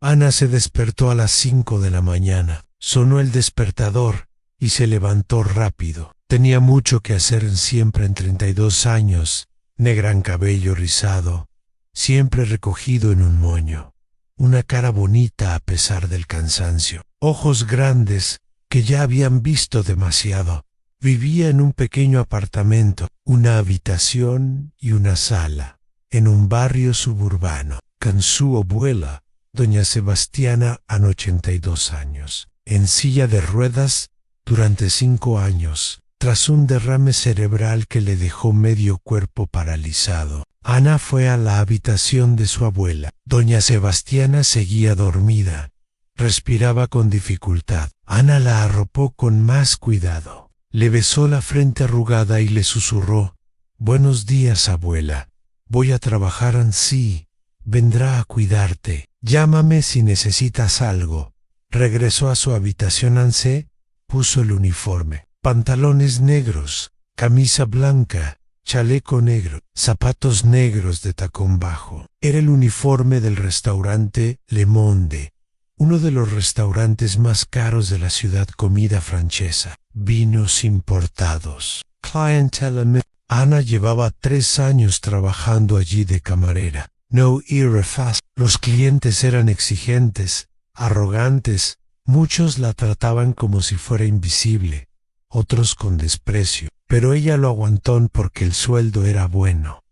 Ana se despertó a las 5 de la mañana. Sonó el despertador y se levantó rápido. Tenía mucho que hacer siempre en 32 años, negra en cabello rizado, siempre recogido en un moño. Una cara bonita a pesar del cansancio. Ojos grandes que ya habían visto demasiado. Vivía en un pequeño apartamento, una habitación y una sala, en un barrio suburbano, con su abuela, doña Sebastiana, a 82 años, en silla de ruedas durante 5 años, tras un derrame cerebral que le dejó medio cuerpo paralizado. Ana fue a la habitación de su abuela. Doña Sebastiana seguía dormida. Respiraba con dificultad. Ana la arropó con más cuidado. Le besó la frente arrugada y le susurró: «Buenos días, abuela. Voy a trabajar ansí. Vendrá a cuidarte. Llámame si necesitas algo». Regresó a su habitación ansé, puso el uniforme. Pantalones negros, camisa blanca, chaleco negro, zapatos negros de tacón bajo. Era el uniforme del restaurante Le Monde, uno de los restaurantes más caros de la ciudad. Comida francesa, vinos importados, clientela. Ana llevaba 3 años trabajando allí de camarera. No era fácil. Los clientes eran exigentes, arrogantes. Muchos la trataban como si fuera invisible, otros con desprecio, pero ella lo aguantó porque el sueldo era bueno.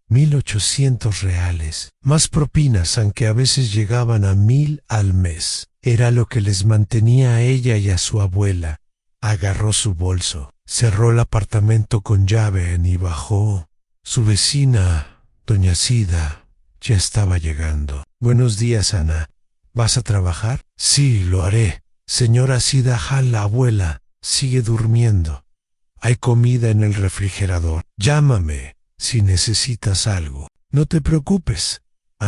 1.800 reales, más propinas, aunque a veces llegaban a 1.000 al mes. Era lo que les mantenía a ella y a su abuela. Agarró su bolso, cerró el apartamento con llave y bajó. Su vecina, doña Sida, ya estaba llegando. «Buenos días, Ana. ¿Vas a trabajar?» «Sí, lo haré. Señora Sida, la abuela sigue durmiendo. Hay comida en el refrigerador. Llámame si necesitas algo. No te preocupes.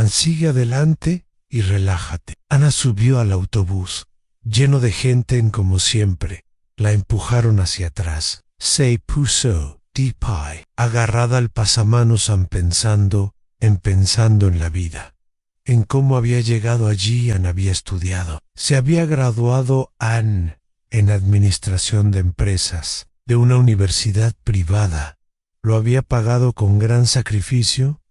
Sigue adelante y relájate». Ana subió al autobús, lleno de gente como siempre. La empujaron hacia atrás. Se puso de pie, agarrada al pasamanos, pensando en la vida, en cómo había llegado allí. Ana había estudiado. Se había graduado en administración de empresas, de una universidad privada. Lo había pagado con gran sacrificio.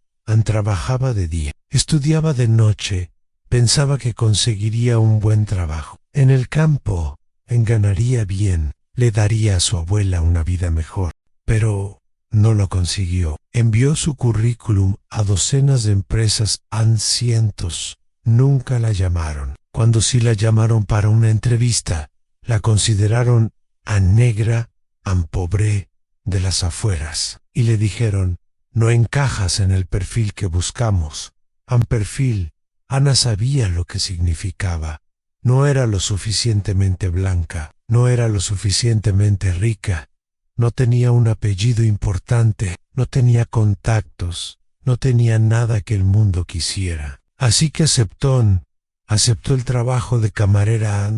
Trabajaba de día, estudiaba de noche. Pensaba que conseguiría un buen trabajo en el campo, ganaría bien, le daría a su abuela una vida mejor. Pero no lo consiguió. Envió su currículum a docenas de empresas, cientos. Nunca la llamaron. Cuando sí la llamaron para una entrevista, la consideraron negra, pobre, de las afueras, y le dijeron: «No encajas en el perfil que buscamos». Perfil. Ana sabía lo que significaba. No era lo suficientemente blanca, no era lo suficientemente rica, no tenía un apellido importante, no tenía contactos, no tenía nada que el mundo quisiera. Así que aceptó el trabajo de camarera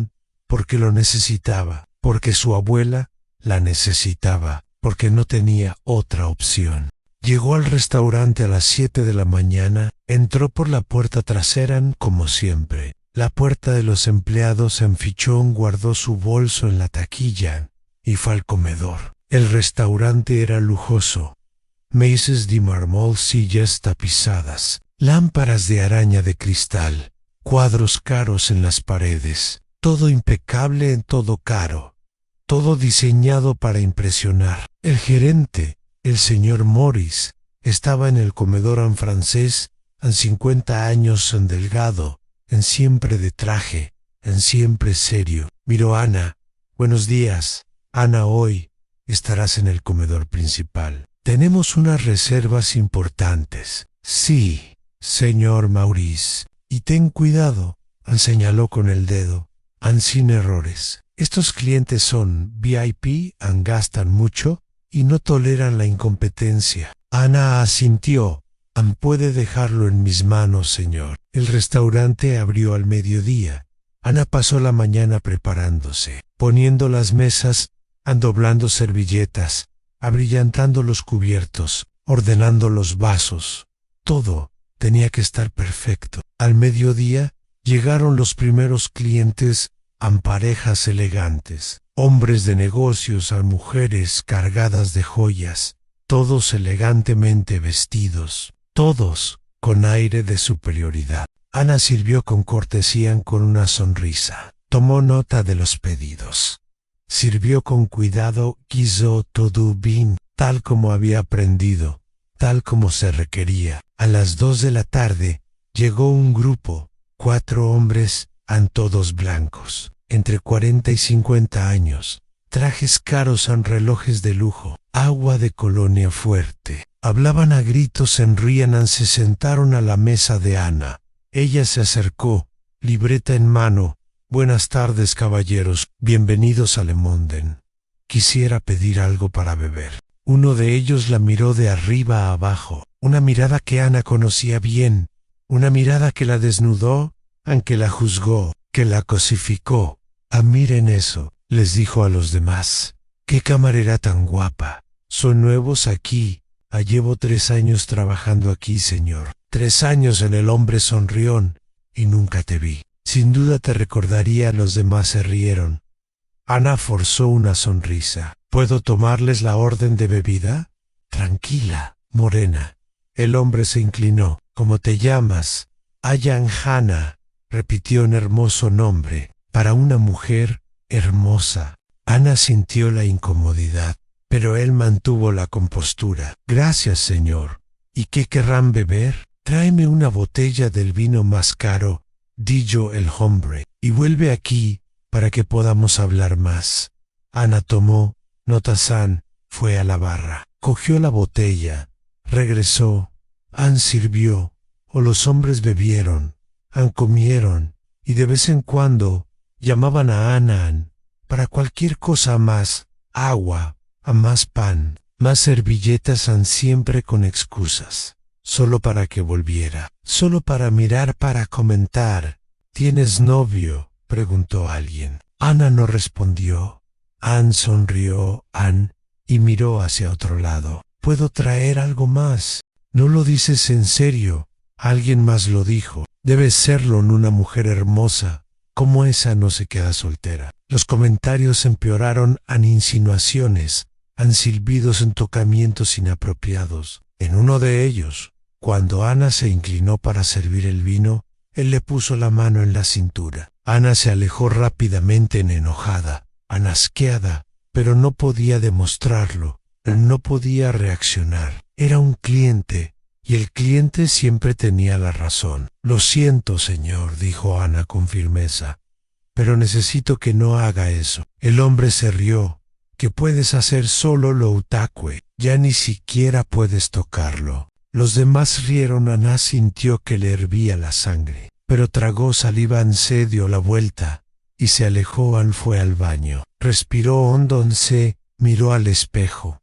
porque lo necesitaba, porque su abuela la necesitaba, porque no tenía otra opción. Llegó al restaurante a las 7 de la mañana, entró por la puerta trasera como siempre. La puerta de los empleados fichón, guardó su bolso en la taquilla y fue al comedor. El restaurante era lujoso. Mesas de mármol, sillas tapizadas, lámparas de araña de cristal, cuadros caros en las paredes, todo impecable, todo caro, todo diseñado para impresionar. El gerente, el señor Morris, estaba en el comedor francés, 50 años, delgado, siempre de traje, siempre serio. Miró a Ana. «Buenos días, Ana, hoy estarás en el comedor principal. Tenemos unas reservas importantes». «Sí, señor Maurice. Y ten cuidado», señaló con el dedo, sin errores. «Estos clientes son VIP, gastan mucho y no toleran la incompetencia». Ana asintió. «Puede dejarlo en mis manos, señor». El restaurante abrió al mediodía. Ana pasó la mañana preparándose, poniendo las mesas, doblando servilletas, abrillantando los cubiertos, ordenando los vasos. Todo tenía que estar perfecto. Al mediodía Llegaron los primeros clientes en parejas elegantes, hombres de negocios a mujeres cargadas de joyas, todos elegantemente vestidos, todos con aire de superioridad. Ana sirvió con cortesía, con una sonrisa. Tomó nota de los pedidos. Sirvió con cuidado, hizo todo bien, tal como había aprendido, tal como se requería. A las 2 de la tarde llegó un grupo, 4 hombres, todos blancos, entre 40 y 50 años, trajes caros en relojes de lujo, agua de colonia fuerte. Hablaban a gritos, se rían, se sentaron a la mesa de Ana. Ella se acercó, libreta en mano. Buenas tardes, caballeros, bienvenidos a Le Monde. Quisiera pedir algo para beber. Uno de ellos la miró de arriba a abajo, una mirada que Ana conocía bien, una mirada que la desnudó, aunque la juzgó, que la cosificó. Miren eso, les dijo a los demás. ¡Qué camarera tan guapa! Son nuevos aquí. Llevo 3 años trabajando aquí, señor. 3 años. En el hombre sonrió. Y nunca te vi. Sin duda te recordaría. Los demás se rieron. Ana forzó una sonrisa. ¿Puedo tomarles la orden de bebida? Tranquila, morena. El hombre se inclinó. ¿Cómo te llamas? Ayan Hana, repitió un hermoso nombre. Para una mujer hermosa. Ana sintió la incomodidad, pero él mantuvo la compostura. Gracias, señor. ¿Y qué querrán beber? Tráeme una botella del vino más caro, dijo el hombre, y vuelve aquí para que podamos hablar más. Ana tomó nota-san, fue a la barra, cogió la botella, regresó, sirvió, los hombres bebieron, comieron, y de vez en cuando llamaban a Ana para cualquier cosa, más agua, más pan, más servilletas, siempre con excusas, solo para que volviera, solo para mirar, para comentar. ¿Tienes novio?, preguntó alguien. Ana no respondió. Sonrió, y miró hacia otro lado. ¿Puedo traer algo más? ¿No lo dices en serio? Alguien más lo dijo. Debe serlo en una mujer hermosa. Como esa no se queda soltera. Los comentarios empeoraron insinuaciones, silbidos, tocamientos inapropiados. En uno de ellos, cuando Ana se inclinó para servir el vino, él le puso la mano en la cintura. Ana se alejó rápidamente, enojada, asqueada, pero no podía demostrarlo, no podía reaccionar. Era un cliente, y el cliente siempre tenía la razón. Lo siento, señor, dijo Ana con firmeza, pero necesito que no haga eso. El hombre se rió. ¿Qué puedes hacer? Solo lo utacue. Ya ni siquiera puedes tocarlo. Los demás rieron. Ana sintió que le hervía la sangre, pero tragó saliva, se dio la vuelta y se alejó. Fue al baño. Respiró hondo, se miró al espejo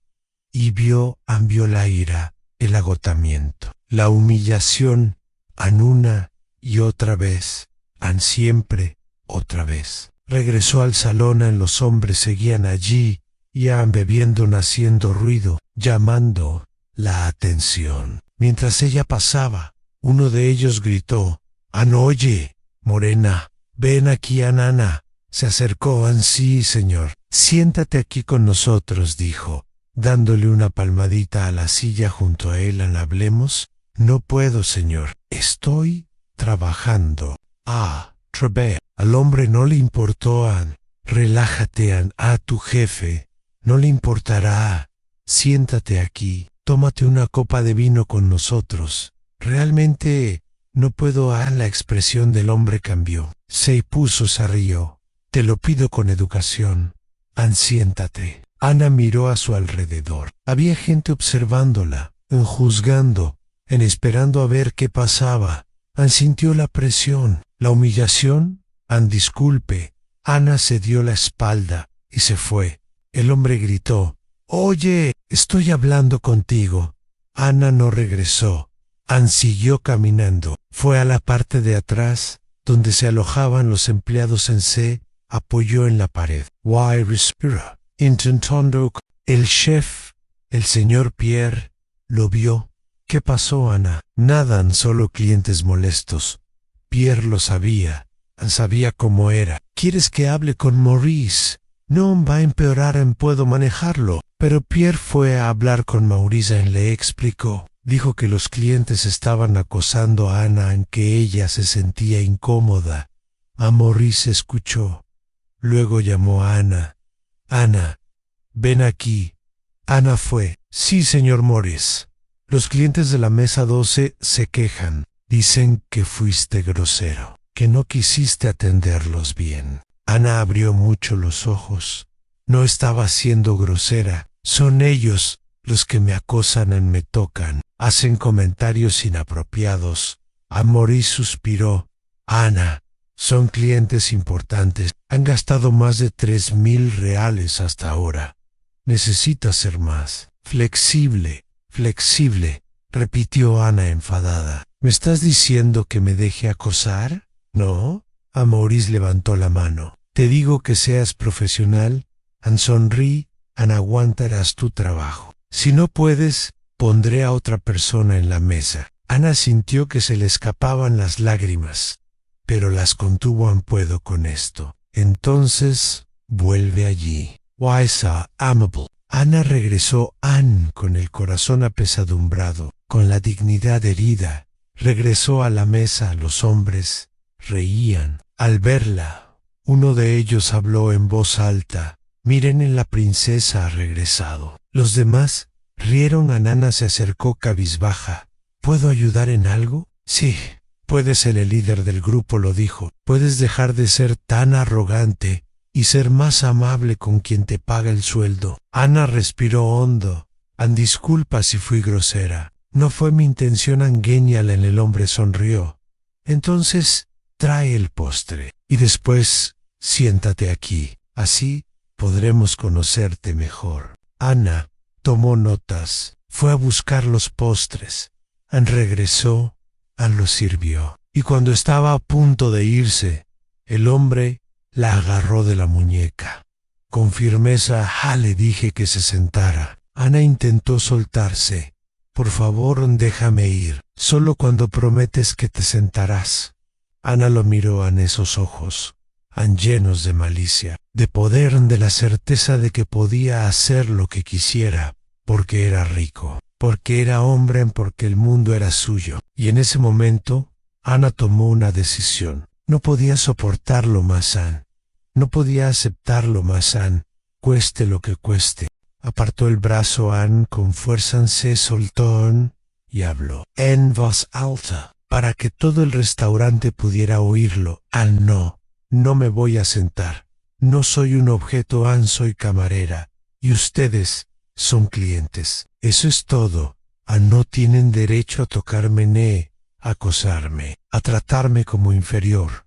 y vio la ira, el agotamiento, la humillación, una y otra vez, siempre, otra vez. Regresó al salón. Los hombres seguían allí, y bebiendo, haciendo ruido, llamando la atención. Mientras ella pasaba, uno de ellos gritó: oye, morena, ven aquí. Ana se acercó. Sí, señor. Siéntate aquí con nosotros, dijo, dándole una palmadita a la silla junto a él. Hablemos. No puedo, señor. Estoy trabajando. Trabé. Al hombre no le importó. Relájate. A tu jefe no le importará. Siéntate aquí. Tómate una copa de vino con nosotros. Realmente no puedo. La expresión del hombre cambió. Se puso, se rió. Te lo pido con educación. Siéntate. Ana miró a su alrededor. Había gente observándola, juzgando, esperando a ver qué pasaba. Sintió la presión, la humillación. Disculpe. Ana se dio la espalda y se fue. El hombre gritó: oye, estoy hablando contigo. Ana no regresó. Siguió caminando. Fue a la parte de atrás, donde se alojaban los empleados. Se apoyó en la pared. Why respira? Intentando. El chef, el señor Pierre, lo vio. ¿Qué pasó, Ana? Nada, solo clientes molestos. Pierre lo sabía, sabía cómo era. ¿Quieres que hable con Maurice? No va a empeorar en puedo manejarlo. Pero Pierre fue a hablar con Maurice y le explicó. Dijo que los clientes estaban acosando a Ana, en que ella se sentía incómoda. A Maurice escuchó. Luego llamó a Ana. Ana, ven aquí. Ana fue. Sí, señor Maurice. Los clientes de la mesa 12 se quejan. Dicen que fuiste grosero, que no quisiste atenderlos bien. Ana abrió mucho los ojos. No estaba siendo grosera. Son ellos los que me acosan y me tocan. Hacen comentarios inapropiados. A Maurice suspiró. Ana, son clientes importantes. Han gastado más de 3,000 reales hasta ahora. Necesitas ser más flexible, repitió Ana enfadada. ¿Me estás diciendo que me deje acosar? No. A Maurice levantó la mano. Te digo que seas profesional, sonríe, aguantarás tu trabajo. Si no puedes, pondré a otra persona en la mesa. Ana sintió que se le escapaban las lágrimas, pero las contuvo en puedo con esto. Entonces, vuelve allí. Wisa, amable. Ana regresó con el corazón apesadumbrado, con la dignidad herida. Regresó a la mesa. Los hombres reían al verla. Uno de ellos habló en voz alta. Miren, la princesa ha regresado. Los demás rieron. Ana se acercó cabizbaja. ¿Puedo ayudar en algo? Sí. Puedes ser el líder del grupo, lo dijo. Puedes dejar de ser tan arrogante y ser más amable con quien te paga el sueldo. Ana respiró hondo. Disculpa si fui grosera. No fue mi intención. Genial. El hombre sonrió. Entonces, trae el postre. Y después, siéntate aquí. Así podremos conocerte mejor. Ana tomó notas. Fue a buscar los postres. Regresó. Los sirvió. Y cuando estaba a punto de irse, el hombre la agarró de la muñeca. Con firmeza, le dije que se sentara. Ana intentó soltarse. Por favor, déjame ir. Solo cuando prometes que te sentarás. Ana lo miró en esos ojos, llenos de malicia, de poder, de la certeza de que podía hacer lo que quisiera, porque era rico, porque era hombre, porque el mundo era suyo. Y en ese momento, Ana tomó una decisión. No podía soportarlo más. No podía aceptarlo más. Cueste lo que cueste. Apartó el brazo. Con fuerza se soltó y habló en voz alta para que todo el restaurante pudiera oírlo. No me voy a sentar. No soy un objeto. Soy camarera y ustedes son clientes. Eso es todo. No tienen derecho a tocarme a acosarme, a tratarme como inferior.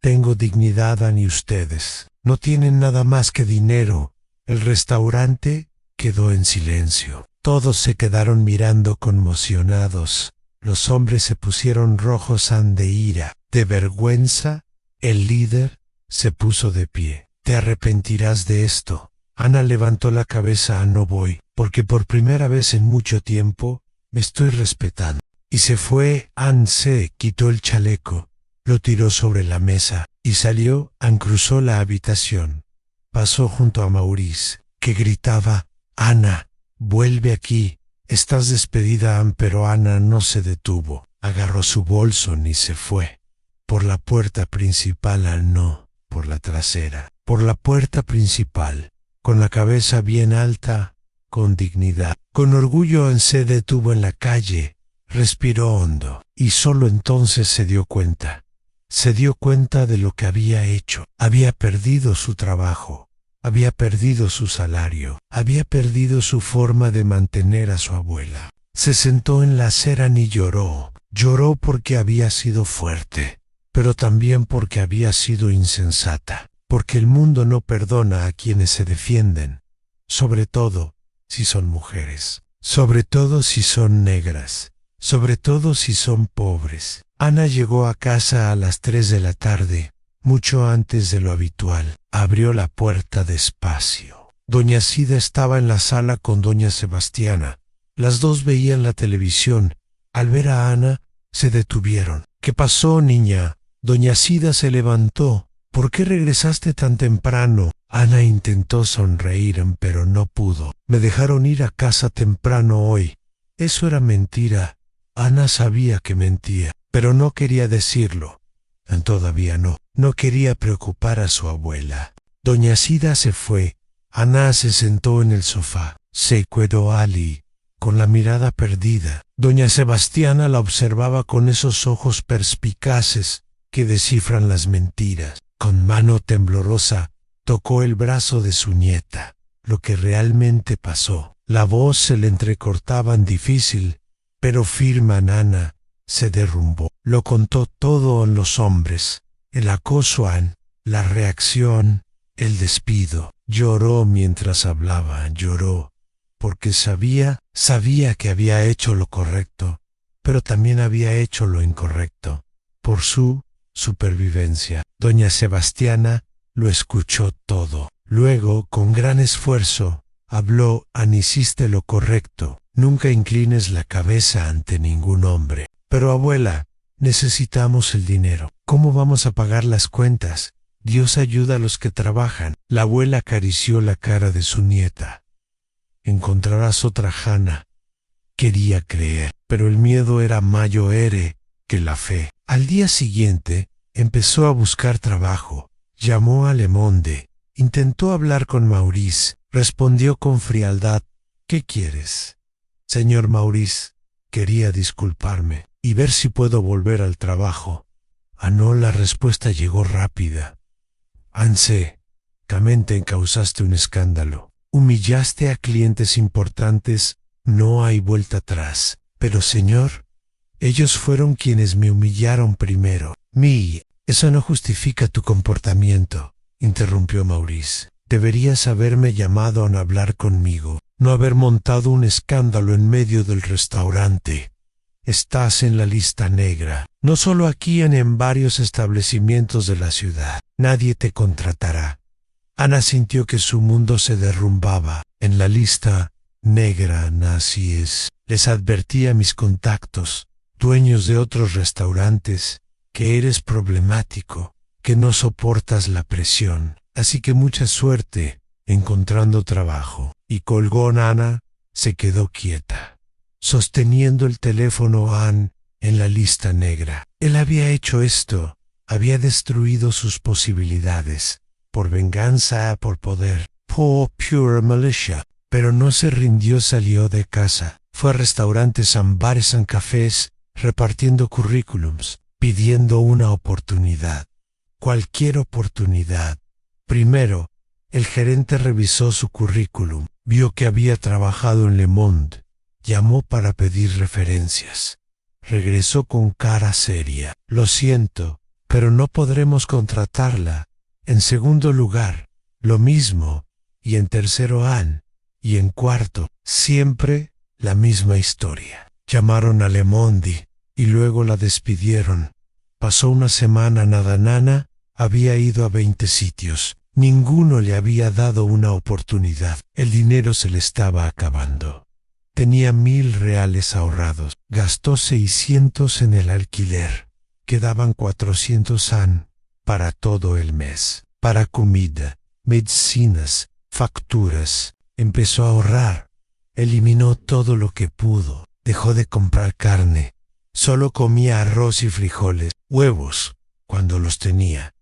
Tengo dignidad. Y ustedes no tienen nada más que dinero. El restaurante quedó en silencio. Todos se quedaron mirando conmocionados. Los hombres se pusieron rojos de ira, de vergüenza. El líder se puso de pie. Te arrepentirás de esto. Ana levantó la cabeza. No voy, porque por primera vez en mucho tiempo me estoy respetando. Y se fue. Se quitó el chaleco, lo tiró sobre la mesa y salió. Cruzó la habitación. Pasó junto a Maurice, que gritaba: Ana, vuelve aquí. Estás despedida. Pero Ana no se detuvo. Agarró su bolso y se fue. Por la puerta principal. No, por la trasera. Por la puerta principal. Con la cabeza bien alta, con dignidad. Con orgullo. Se detuvo en la calle. Respiró hondo. Y solo entonces se dio cuenta. Se dio cuenta de lo que había hecho. Había perdido su trabajo. Había perdido su salario. Había perdido su forma de mantener a su abuela. Se sentó en la acera y lloró. Lloró porque había sido fuerte, pero también porque había sido insensata. Porque el mundo no perdona a quienes se defienden. Sobre todo si son mujeres. Sobre todo si son negras. Sobre todo si son pobres. Ana llegó a casa a las 3 de la tarde. Mucho antes de lo habitual. Abrió la puerta despacio. Doña Sida estaba en la sala con doña Sebastiana. Las dos veían la televisión. Al ver a Ana, se detuvieron. ¿Qué pasó, niña? Doña Sida se levantó. ¿Por qué regresaste tan temprano? Ana intentó sonreír, pero no pudo. Me dejaron ir a casa temprano hoy. Eso era mentira. Ana sabía que mentía, pero no quería decirlo. Todavía no. No quería preocupar a su abuela. Doña Sida se fue. Ana se sentó en el sofá. Se quedó allí, con la mirada perdida. Doña Sebastiana la observaba con esos ojos perspicaces que descifran las mentiras. Con mano temblorosa tocó el brazo de su nieta. Lo que realmente pasó. La voz se le entrecortaba en difícil, pero firme. Ana se derrumbó. Lo contó todo a los hombres. El acoso, la reacción, el despido. Lloró mientras hablaba, lloró, porque sabía que había hecho lo correcto, pero también había hecho lo incorrecto, por su supervivencia. Doña Sebastiana lo escuchó todo. Luego, con gran esfuerzo, habló: Ana, hiciste lo correcto. Nunca inclines la cabeza ante ningún hombre. Pero abuela, necesitamos el dinero. ¿Cómo vamos a pagar las cuentas? Dios ayuda a los que trabajan. La abuela acarició la cara de su nieta. Encontrarás otra Hannah. Quería creer, pero el miedo era mayor que la fe. Al día siguiente, empezó a buscar trabajo. Llamó a Le Monde. Intentó hablar con Maurice. Respondió con frialdad: ¿Qué quieres? Señor Maurice, quería disculparme y ver si puedo volver al trabajo. No, la respuesta llegó rápida. Camente causaste un escándalo. Humillaste a clientes importantes. No hay vuelta atrás. Pero señor, ellos fueron quienes me humillaron primero. Eso no justifica tu comportamiento, interrumpió Maurice. Deberías haberme llamado a hablar conmigo, no haber montado un escándalo en medio del restaurante. Estás en la lista negra, no solo aquí, en varios establecimientos de la ciudad. Nadie te contratará. Ana sintió que su mundo se derrumbaba. En la lista negra, así es. Les advertí a mis contactos, dueños de otros restaurantes, que eres problemático, que no soportas la presión. Así que mucha suerte encontrando trabajo. Y colgó. Ana se quedó quieta, sosteniendo el teléfono. En la lista negra. Él había hecho esto, había destruido sus posibilidades, por venganza, por poder, por pure militia. Pero no se rindió, salió de casa, fue a restaurantes, bares, cafés, repartiendo currículums, pidiendo una oportunidad, cualquier oportunidad. Primero, el gerente revisó su currículum, vio que había trabajado en Le Monde, llamó para pedir referencias. Regresó con cara seria. Lo siento, pero no podremos contratarla. En segundo lugar, lo mismo. Y en tercero, y en cuarto, siempre la misma historia. Llamaron a Le Monde y luego la despidieron. Pasó una semana. Nana había ido a 20 sitios. Ninguno le había dado una oportunidad. El dinero se le estaba acabando. Tenía 1,000 reales ahorrados. Gastó 600 en el alquiler. Quedaban 400 para todo el mes. Para comida, medicinas, facturas. Empezó a ahorrar. Eliminó todo lo que pudo. Dejó de comprar carne. Solo comía arroz y frijoles, huevos, cuando los tenía.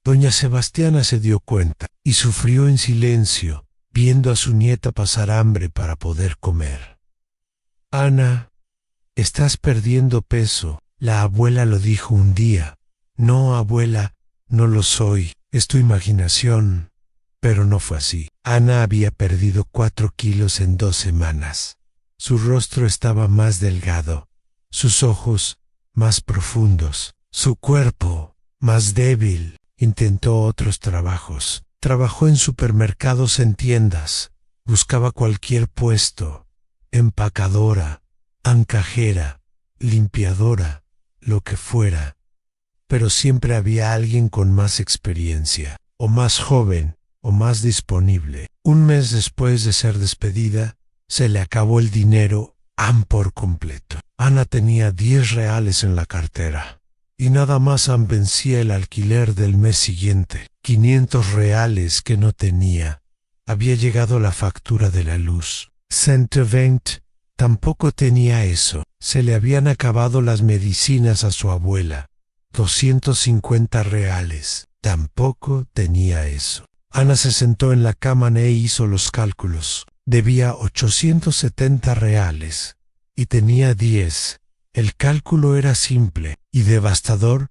Doña Sebastiana se dio cuenta y sufrió en silencio, viendo a su nieta pasar hambre para poder comer. Ana, estás perdiendo peso. La abuela lo dijo un día. No, abuela, no lo soy. Es tu imaginación. Pero no fue así. Ana había perdido 4 kilos en 2 semanas. Su rostro estaba más delgado, sus ojos más profundos, su cuerpo más débil. Intentó otros trabajos. Trabajó en supermercados, en tiendas. Buscaba cualquier puesto. Empacadora, cajera, limpiadora, lo que fuera. Pero siempre había alguien con más experiencia, o más joven, o más disponible. Un mes después de ser despedida, se le acabó el dinero por completo. Ana tenía 10 reales en la cartera y nada más vencía el alquiler del mes siguiente. 500 reales que no tenía. Había llegado la factura de la luz. 120 tampoco tenía eso. Se le habían acabado las medicinas a su abuela. 250 reales. Tampoco tenía eso. Ana se sentó en la cama e hizo los cálculos. Debía 870 reales y tenía 10. El cálculo era simple y devastador.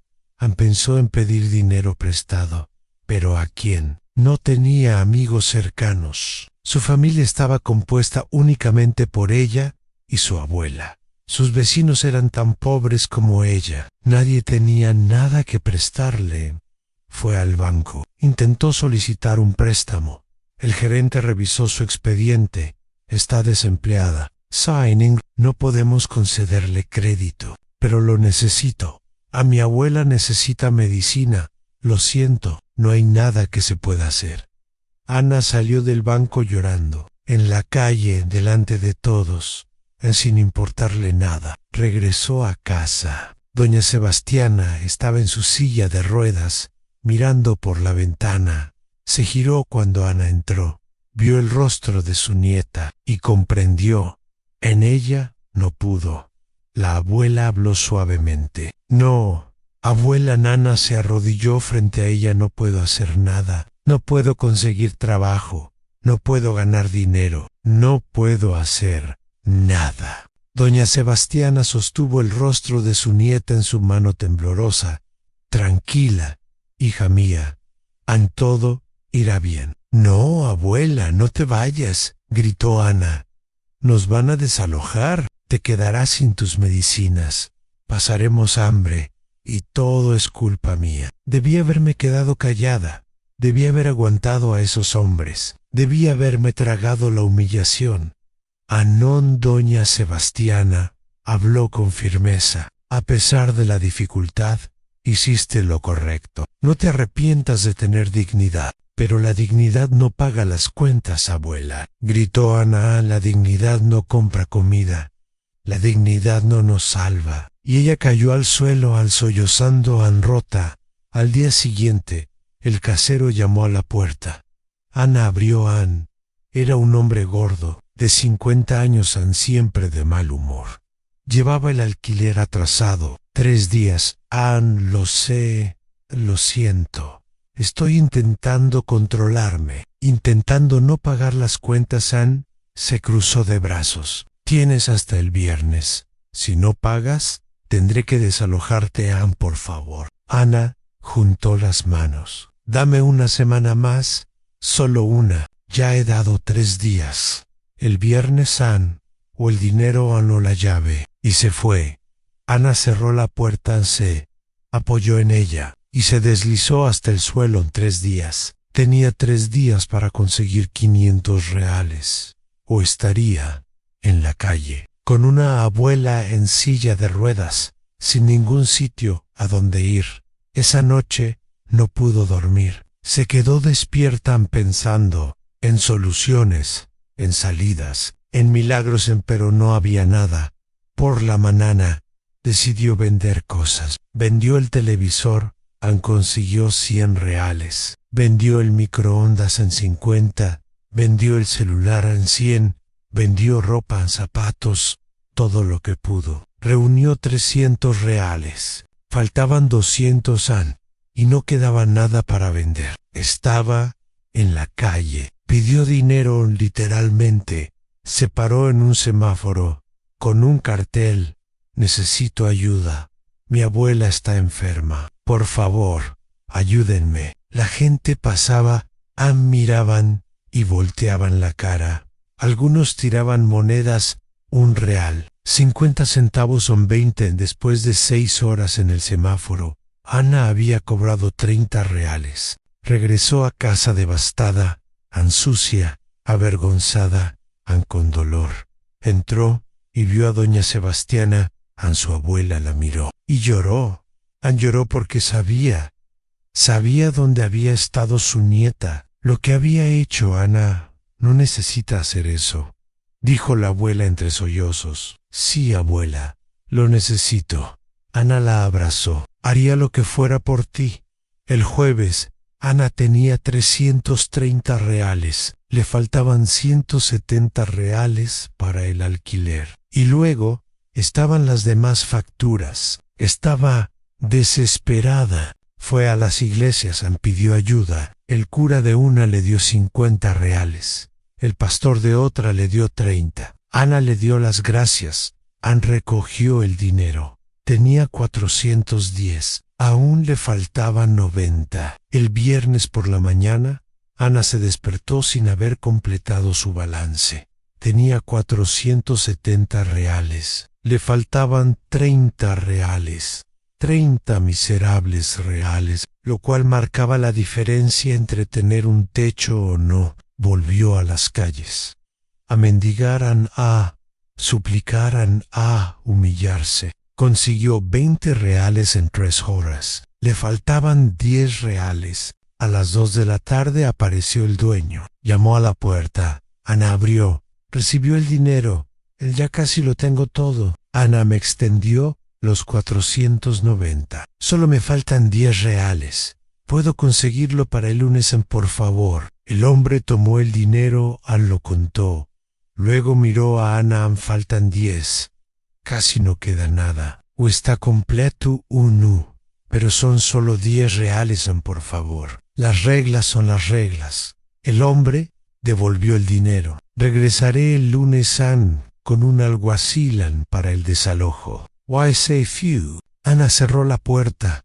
Pensó en pedir dinero prestado. ¿Pero a quién? No tenía amigos cercanos. Su familia estaba compuesta únicamente por ella y su abuela. Sus vecinos eran tan pobres como ella. Nadie tenía nada que prestarle. Fue al banco. Intentó solicitar un préstamo. El gerente revisó su expediente. Está desempleada. Signing, no podemos concederle crédito. Pero lo necesito. A mi abuela necesita medicina. Lo siento, no hay nada que se pueda hacer. Ana salió del banco llorando. En la calle, delante de todos, sin importarle nada. Regresó a casa. Doña Sebastiana estaba en su silla de ruedas, mirando por la ventana. Se giró cuando Ana entró. Vio el rostro de su nieta y comprendió. En ella no pudo. La abuela habló suavemente. No, abuela. Nana se arrodilló frente a ella. No puedo hacer nada. No puedo conseguir trabajo. No puedo ganar dinero. No puedo hacer nada. Doña Sebastiana sostuvo el rostro de su nieta en su mano temblorosa. Tranquila, hija mía. Todo irá bien. No, abuela, no te vayas, gritó Ana. Nos van a desalojar. Te quedarás sin tus medicinas. Pasaremos hambre. Y todo es culpa mía. Debí haberme quedado callada. Debí haber aguantado a esos hombres. Debí haberme tragado la humillación. Anón doña Sebastiana habló con firmeza. A pesar de la dificultad, hiciste lo correcto. No te arrepientas de tener dignidad. Pero la dignidad no paga las cuentas, abuela, gritó Ana. La dignidad no compra comida. La dignidad no nos salva. Y ella cayó al suelo sollozando rota. Al día siguiente, el casero llamó a la puerta. Ana abrió. Era un hombre gordo, de 50 años, siempre de mal humor. Llevaba el alquiler atrasado. 3 días. Lo sé, lo siento. Estoy intentando controlarme, intentando no pagar las cuentas. Se cruzó de brazos. Tienes hasta el viernes. Si no pagas, tendré que desalojarte. Por favor. Ana juntó las manos. Dame una semana más, solo una. Ya he dado 3 días. El viernes, o el dinero o la llave. Y se fue. Ana cerró la puerta, se apoyó en ella y se deslizó hasta el suelo. En 3 días. Tenía 3 días para conseguir 500 reales. O estaría en la calle, con una abuela en silla de ruedas, sin ningún sitio a donde ir. Esa noche no pudo dormir. Se quedó despierta pensando en soluciones, en salidas, en milagros, pero no había nada. Por la mañana decidió vender cosas. Vendió el televisor, consiguió 100 reales. Vendió el microondas en 50. Vendió el celular en 100. Vendió ropa, zapatos, todo lo que pudo. Reunió 300 reales. Faltaban 200 y no quedaba nada para vender. Estaba en la calle. Pidió dinero literalmente. Se paró en un semáforo con un cartel. Necesito ayuda. Mi abuela está enferma. Por favor, ayúdenme. La gente pasaba, miraban y volteaban la cara. Algunos tiraban monedas, 1 real, 50 centavos son 20. Después de 6 horas en el semáforo, Ana había cobrado 30 reales. Regresó a casa devastada, sucia, avergonzada, con dolor. Entró y vio a doña Sebastiana. Su abuela la miró y lloró. Lloró porque sabía dónde había estado su nieta. Lo que había hecho. Ana no necesita hacer eso, dijo la abuela entre sollozos. Sí, abuela, lo necesito. Ana la abrazó. Haría lo que fuera por ti. El jueves, Ana tenía 330 reales. Le faltaban 170 reales para el alquiler. Y luego estaban las demás facturas. Estaba desesperada. Fue a las iglesias, pidió ayuda. El cura de una le dio 50 reales. El pastor de otra le dio 30. Ana le dio las gracias. Ana recogió el dinero. Tenía 410. Aún le faltaban 90. El viernes por la mañana, Ana se despertó sin haber completado su balance. Tenía 470 reales. Le faltaban 30 reales. 30 miserables reales, lo cual marcaba la diferencia entre tener un techo o no. Volvió a las calles. A mendigar, a suplicar, a humillarse. Consiguió 20 reales en 3 horas. Le faltaban 10 reales. A las 2 de la tarde apareció el dueño. Llamó a la puerta. Ana abrió. Recibió el dinero. Ya casi lo tengo todo. Ana me extendió los 490. Solo me faltan 10 reales. ¿Puedo conseguirlo para el lunes, por favor? El hombre tomó el dinero, lo contó. Luego miró a Ana, faltan 10. Casi no queda nada. O está completo o no. Pero son solo 10 reales, por favor. Las reglas son las reglas. El hombre devolvió el dinero. Regresaré el lunes, con un alguacil, para el desalojo. Why say few? Ana cerró la puerta.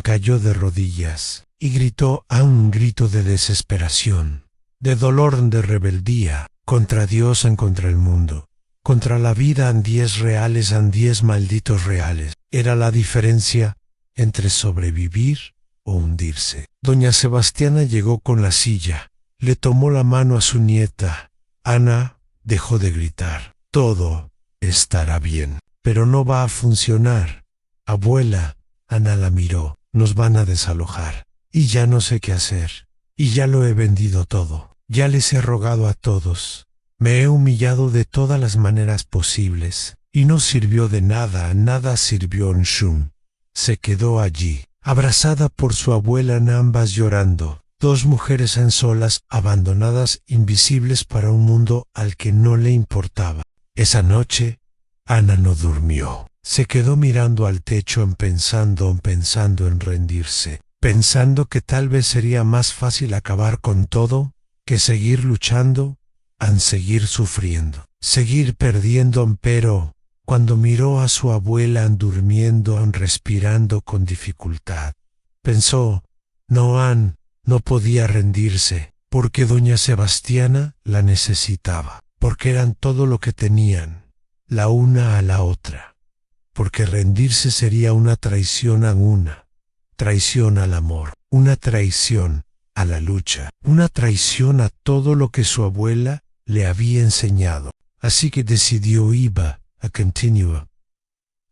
Cayó de rodillas y gritó un grito de desesperación, de dolor, de rebeldía, contra Dios, contra el mundo. Contra la vida, 10 reales, 10 malditos reales. Era la diferencia entre sobrevivir o hundirse. Doña Sebastiana llegó con la silla. Le tomó la mano a su nieta. Ana dejó de gritar. Todo estará bien. Pero no va a funcionar. Abuela, Ana la miró. Nos van a desalojar. Y ya no sé qué hacer. Y ya lo he vendido todo. Ya les he rogado a todos. Me he humillado de todas las maneras posibles. Y no sirvió de nada, nada sirvió. Shun se quedó allí, abrazada por su abuela, ambas llorando. 2 mujeres solas, abandonadas, invisibles para un mundo al que no le importaba. Esa noche, Ana no durmió. Se quedó mirando al techo, pensando en rendirse. Pensando que tal vez sería más fácil acabar con todo que seguir luchando, seguir sufriendo, seguir perdiendo. Pero cuando miró a su abuela durmiendo, respirando con dificultad, pensó, no podía rendirse, porque doña Sebastiana la necesitaba, porque eran todo lo que tenían, la una a la otra, porque rendirse sería una traición a una, traición al amor, una traición a la lucha, una traición a todo lo que su abuela le había enseñado. Así que decidió iba a continuar.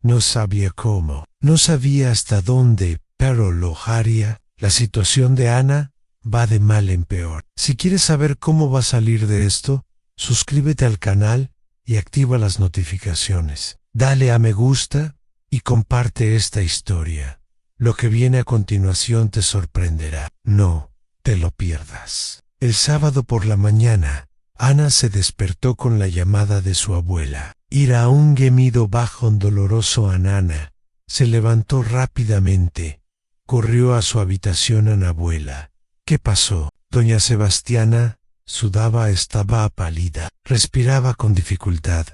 No sabía cómo, no sabía hasta dónde, pero lo haría. La situación de Ana va de mal en peor. Si quieres saber cómo va a salir de esto, suscríbete al canal y activa las notificaciones. Dale a me gusta y comparte esta historia. Lo que viene a continuación te sorprenderá. No te lo pierdas. El sábado por la mañana, Ana se despertó con la llamada de su abuela. Ira un gemido bajo, doloroso. Ana se levantó rápidamente. Corrió a su habitación. Abuela, ¿qué pasó? Doña Sebastiana sudaba, estaba pálida, respiraba con dificultad.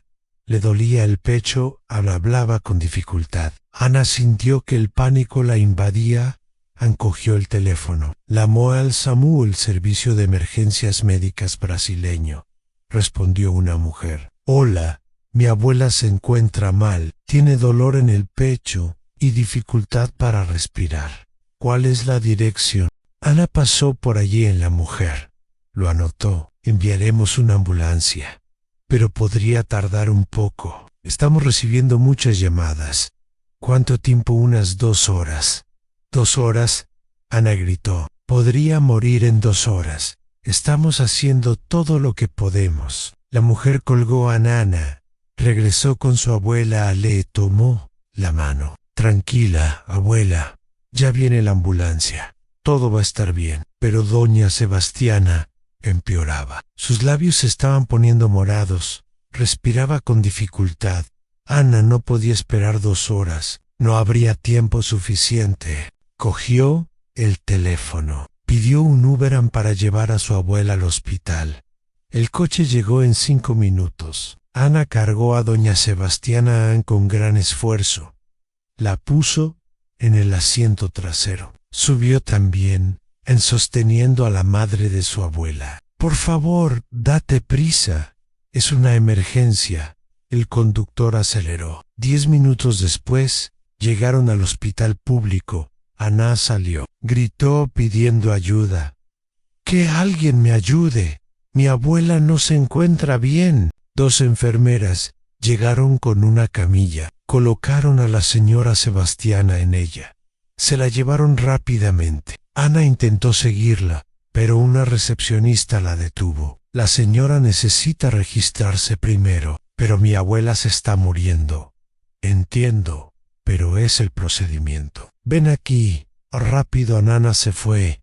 Le dolía el pecho, hablaba con dificultad. Ana sintió que el pánico la invadía. Cogió el teléfono. Llamó al SAMU, el Servicio de Emergencias Médicas brasileño. Respondió una mujer. Hola, mi abuela se encuentra mal. Tiene dolor en el pecho y dificultad para respirar. ¿Cuál es la dirección? Ana pasó por allí. La mujer lo anotó. Enviaremos una ambulancia. Pero podría tardar un poco. Estamos recibiendo muchas llamadas. ¿Cuánto tiempo? Unas 2 horas. 2 horas, Ana gritó. Podría morir en 2 horas. Estamos haciendo todo lo que podemos. La mujer colgó a Ana. Regresó con su abuela. Le tomó la mano. Tranquila, abuela, ya viene la ambulancia. Todo va a estar bien. Pero doña Sebastiana empeoraba. Sus labios se estaban poniendo morados. Respiraba con dificultad. Ana no podía esperar 2 horas. No habría tiempo suficiente. Cogió el teléfono. Pidió un Uber para llevar a su abuela al hospital. El coche llegó en 5 minutos. Ana cargó a doña Sebastiana con gran esfuerzo. La puso en el asiento trasero. Subió también, sosteniendo a la madre de su abuela. Por favor, date prisa. Es una emergencia. El conductor aceleró. 10 minutos después, llegaron al hospital público. Ana salió. Gritó pidiendo ayuda. ¡Que alguien me ayude! Mi abuela no se encuentra bien. 2 enfermeras llegaron con una camilla. Colocaron a la señora Sebastiana en ella. Se la llevaron rápidamente. Ana intentó seguirla, pero una recepcionista la detuvo. La señora necesita registrarse primero, pero mi abuela se está muriendo. Entiendo, pero es el procedimiento. Ven aquí. Rápido Ana se fue.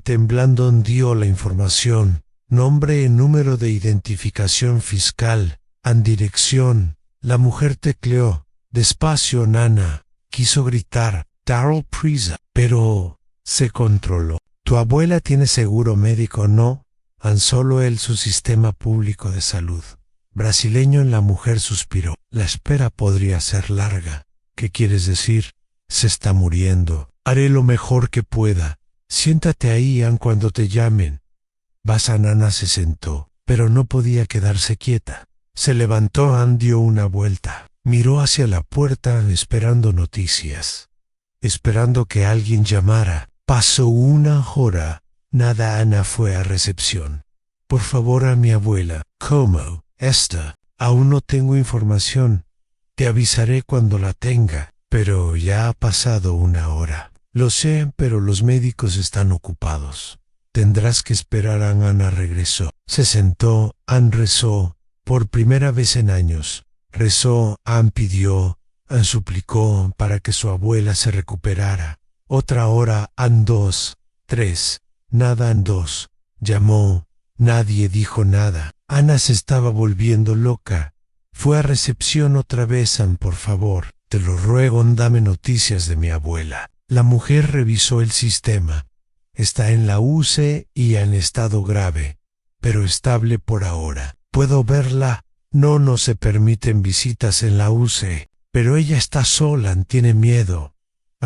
Temblando dio la información. Nombre y número de identificación fiscal. Dirección. La mujer tecleó. Despacio, Nana. Quiso gritar. Darrell Prisa. Pero se controló. Tu abuela tiene seguro médico, ¿no? Solo él su sistema público de salud. Brasileño en la mujer suspiró. La espera podría ser larga. ¿Qué quieres decir? Se está muriendo. Haré lo mejor que pueda. Siéntate ahí, cuando te llamen. Nana se sentó, pero no podía quedarse quieta. Se levantó, dio una vuelta. Miró hacia la puerta esperando noticias. Esperando que alguien llamara. Pasó 1 hora. Nada. Ana fue a recepción. Por favor, a mi abuela. ¿Cómo está? Aún no tengo información. Te avisaré cuando la tenga. Pero ya ha pasado 1 hora. Lo sé, pero los médicos están ocupados. Tendrás que esperar. Ana regresó. Se sentó. Rezó. Por primera vez en años. Rezó. Pidió. Suplicó para que su abuela se recuperara. Otra hora. 2, 3. Nada. 2. Llamó. Nadie dijo nada. Ana se estaba volviendo loca. Fue a recepción otra vez. Por favor, te lo ruego, dame noticias de mi abuela. La mujer revisó el sistema. Está en la UCI y en estado grave, pero estable por ahora. ¿Puedo verla? No se permiten visitas en la UCI, pero ella está sola, tiene miedo.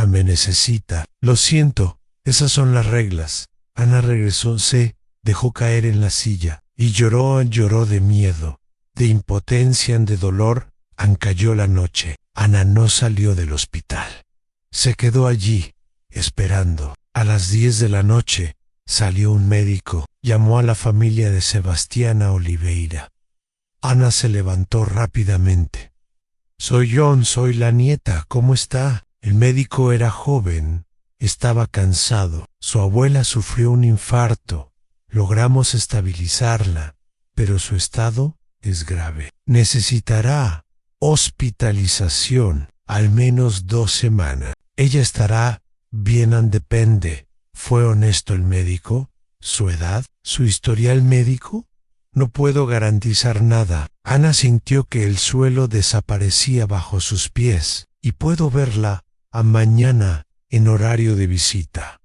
Me necesita. Lo siento, esas son las reglas. Ana regresó, se dejó caer en la silla y lloró de miedo, de impotencia, de dolor. Cayó la noche. Ana no salió del hospital. Se quedó allí, esperando. A las 10 de la noche salió un médico. Llamó a la familia de Sebastiana Oliveira. Ana se levantó rápidamente. Soy John, soy la nieta. ¿Cómo está? El médico era joven. Estaba cansado. Su abuela sufrió un infarto. Logramos estabilizarla, pero su estado es grave. Necesitará hospitalización al menos 2 semanas. Ella estará bien, depende. ¿Fue honesto el médico? ¿Su edad? ¿Su historial médico? No puedo garantizar nada. Ana sintió que el suelo desaparecía bajo sus pies. Y puedo verla mañana en horario de visita.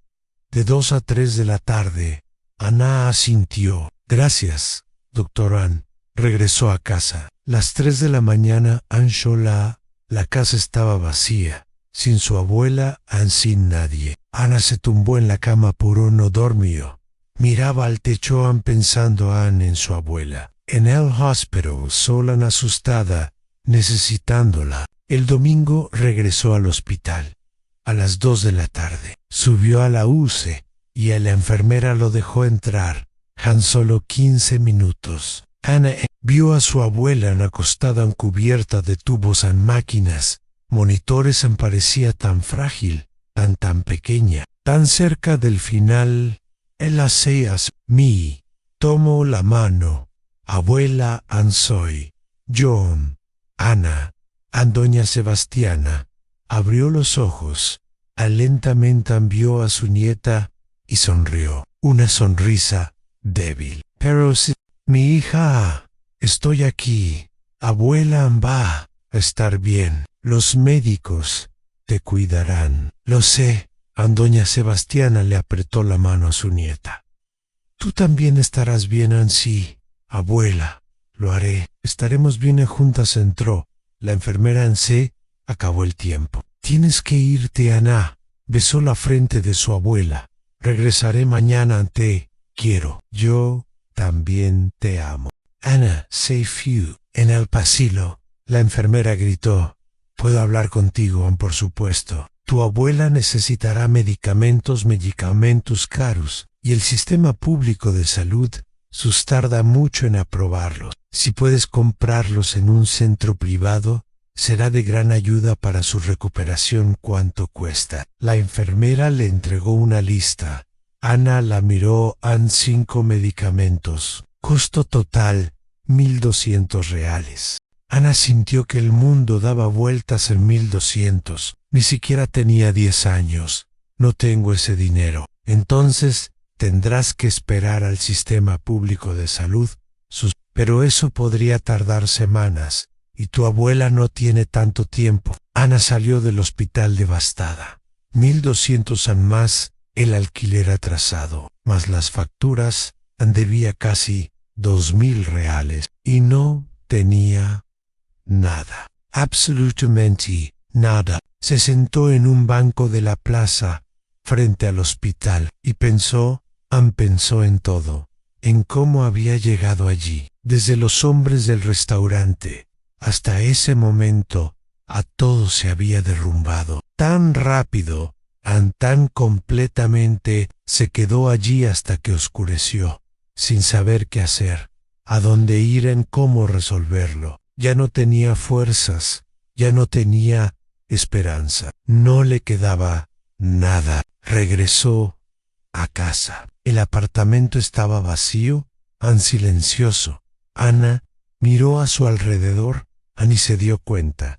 De 2 a 3 de la tarde. Ana asintió. Gracias, doctor Ann. Regresó a casa. Las 3 de la mañana, la casa estaba vacía. Sin su abuela, sin nadie. Ana se tumbó en la cama, pero no dormió. Miraba al techo pensando en su abuela. En el hospital, sola, asustada, necesitándola. El domingo regresó al hospital. A las 2 de la tarde. Subió a la UCI y la enfermera lo dejó entrar. Solo 15 minutos. Ana vio a su abuela acostada cubierta de tubos máquinas. Monitores parecía tan frágil, tan pequeña, tan cerca del final. Él hacías mi. Tomo la mano. Abuela soy. John. Ana. Doña Sebastiana. abrió los ojos, lentamente vio a su nieta y sonrió, una sonrisa débil. Pero sí, mi hija, estoy aquí. Abuela va a estar bien. Los médicos te cuidarán. Lo sé. Doña Sebastiana le apretó la mano a su nieta. Tú también estarás bien, Ansí. Abuela, lo haré. Estaremos bien juntas, entró. La enfermera Ansí acabó el tiempo. Tienes que irte, Ana. Besó la frente de su abuela. Regresaré mañana, te quiero. Yo también te amo. Ana, save you. En el pasillo, la enfermera gritó. Puedo hablar contigo, por supuesto. Tu abuela necesitará medicamentos caros, y el sistema público de salud tarda mucho en aprobarlos. Si puedes comprarlos en un centro privado, será de gran ayuda para su recuperación. ¿Cuánto cuesta? La enfermera le entregó una lista. Ana la miró. 5 medicamentos. Costo total, $1,200. Ana sintió que el mundo daba vueltas en 1,200. Ni siquiera tenía 10 años. No tengo ese dinero. Entonces tendrás que esperar al sistema público de salud. Pero eso podría tardar semanas. Y tu abuela no tiene tanto tiempo. Ana salió del hospital devastada. 1,200 más el alquiler atrasado, más las facturas. Debía casi $2,000 y no tenía nada, absolutamente nada. Se sentó en un banco de la plaza frente al hospital y pensó en todo, en cómo había llegado allí, desde los hombres del restaurante. Hasta ese momento, a todo se había derrumbado. Tan rápido, tan completamente, se quedó allí hasta que oscureció, sin saber qué hacer, a dónde ir, en cómo resolverlo. Ya no tenía fuerzas, ya no tenía esperanza. No le quedaba nada. Regresó a casa. El apartamento estaba vacío, silencioso. Ana miró a su alrededor. Annie se dio cuenta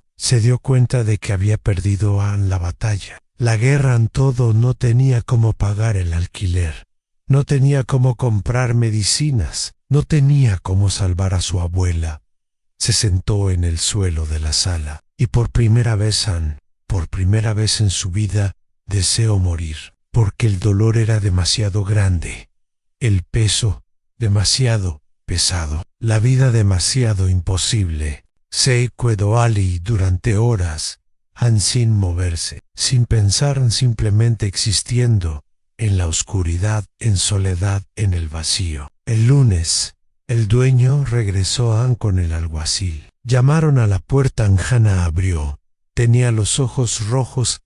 de que había perdido la batalla. La guerra en todo. No tenía cómo pagar el alquiler, no tenía cómo comprar medicinas, no tenía cómo salvar a su abuela. Se sentó en el suelo de la sala y por primera vez en su vida deseó morir, porque el dolor era demasiado grande, el peso demasiado pesado, la vida demasiado imposible. Se quedó allí durante horas, sin moverse, sin pensar, simplemente existiendo, en la oscuridad, en soledad, en el vacío. El lunes, el dueño regresó con el alguacil. Llamaron a la puerta. Hannah abrió. Tenía los ojos rojos,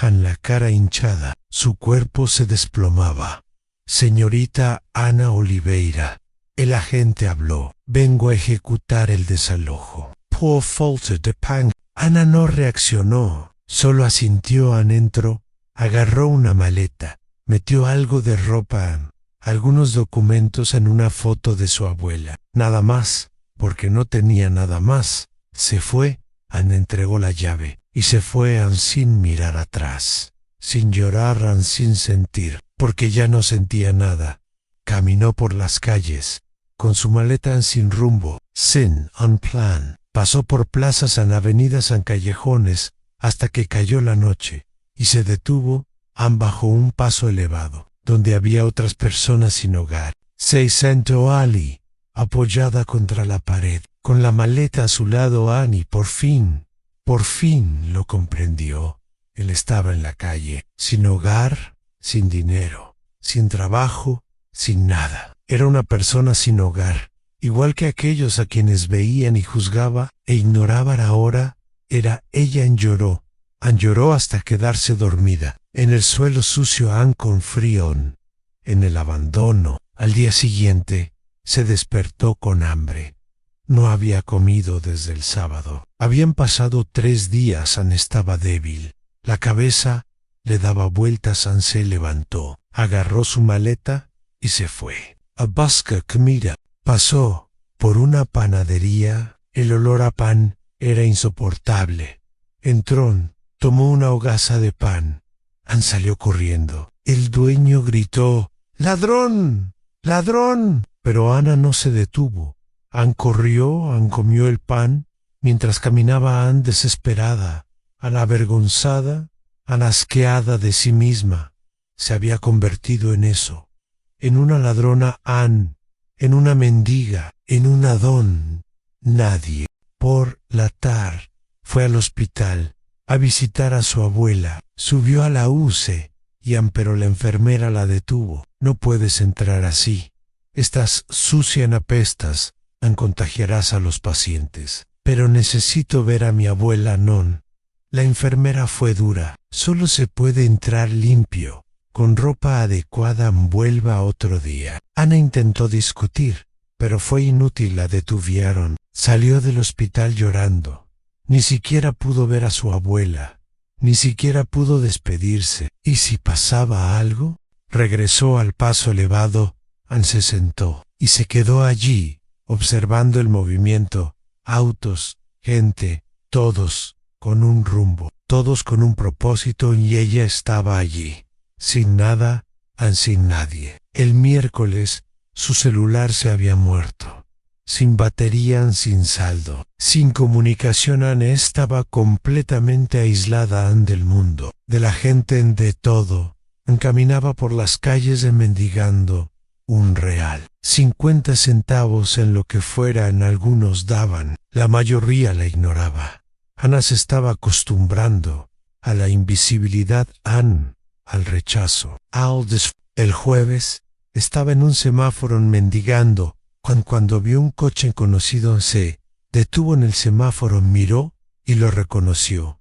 la cara hinchada. Su cuerpo se desplomaba. Señorita Ana Oliveira. El agente habló. Vengo a ejecutar el desalojo. Por falta de pan. Ana no reaccionó, solo asintió. Entró, agarró una maleta, metió algo de ropa, algunos documentos, en una foto de su abuela. Nada más, porque no tenía nada más. Se fue. Entregó la llave y se fue sin mirar atrás, sin llorar, sin sentir, porque ya no sentía nada. Caminó por las calles, con su maleta sin rumbo, sin un plan. Pasó por plazas, avenidas, callejones, hasta que cayó la noche, y se detuvo bajo un paso elevado, donde había otras personas sin hogar. Se sentó allí, apoyada contra la pared, con la maleta a su lado. Annie por fin lo comprendió. Él estaba en la calle, sin hogar, sin dinero, sin trabajo, sin nada. Era una persona sin hogar, igual que aquellos a quienes veían y juzgaba e ignoraban. Ahora era ella. Lloró hasta quedarse dormida, en el suelo sucio, con frío, en el abandono. Al día siguiente se despertó con hambre. No había comido desde el sábado. Habían pasado 3 días. Estaba débil. La cabeza le daba vueltas. Se levantó, agarró su maleta y se fue. A buscar comida. Pasó por una panadería. El olor a pan era insoportable. Entró, Tomó una hogaza de pan. Ann salió corriendo. El dueño gritó: ¡Ladrón! ¡Ladrón! Pero Ana no se detuvo. Ann corrió, Ann comió el pan, mientras caminaba Ann desesperada, Ann avergonzada, Ann asqueada de sí misma. Se había convertido en eso, en una ladrona Ann, en una mendiga, en una don nadie. Por la tarde fue al hospital a visitar a su abuela. Subió a la UCE pero la enfermera la detuvo. No puedes entrar así. Estás sucia en apestas, contagiarás a los pacientes. Pero necesito ver a mi abuela Non. La enfermera fue dura. Solo se puede entrar limpio, con ropa adecuada. Vuelva otro día. Ana intentó discutir, pero fue inútil. La detuvieron. Salió del hospital llorando. Ni siquiera pudo ver a su abuela. Ni siquiera pudo despedirse. ¿Y si pasaba algo? Regresó al paso elevado. Ann se sentó y se quedó allí, observando el movimiento. Autos, gente, todos con un rumbo, todos con un propósito, y ella estaba allí, sin nada, Ann sin nadie. El miércoles su celular se había muerto. Sin batería, sin saldo, sin comunicación. Ann estaba completamente aislada del mundo, de la gente, de todo. Caminaba por las calles mendigando un real, 50 centavos, en lo que fuera. En algunos daban, la mayoría la ignoraba. Ana se estaba acostumbrando a la invisibilidad, al rechazo. El jueves estaba en un semáforo mendigando. Cuando vio un coche conocido, se detuvo en el semáforo, miró y lo reconoció.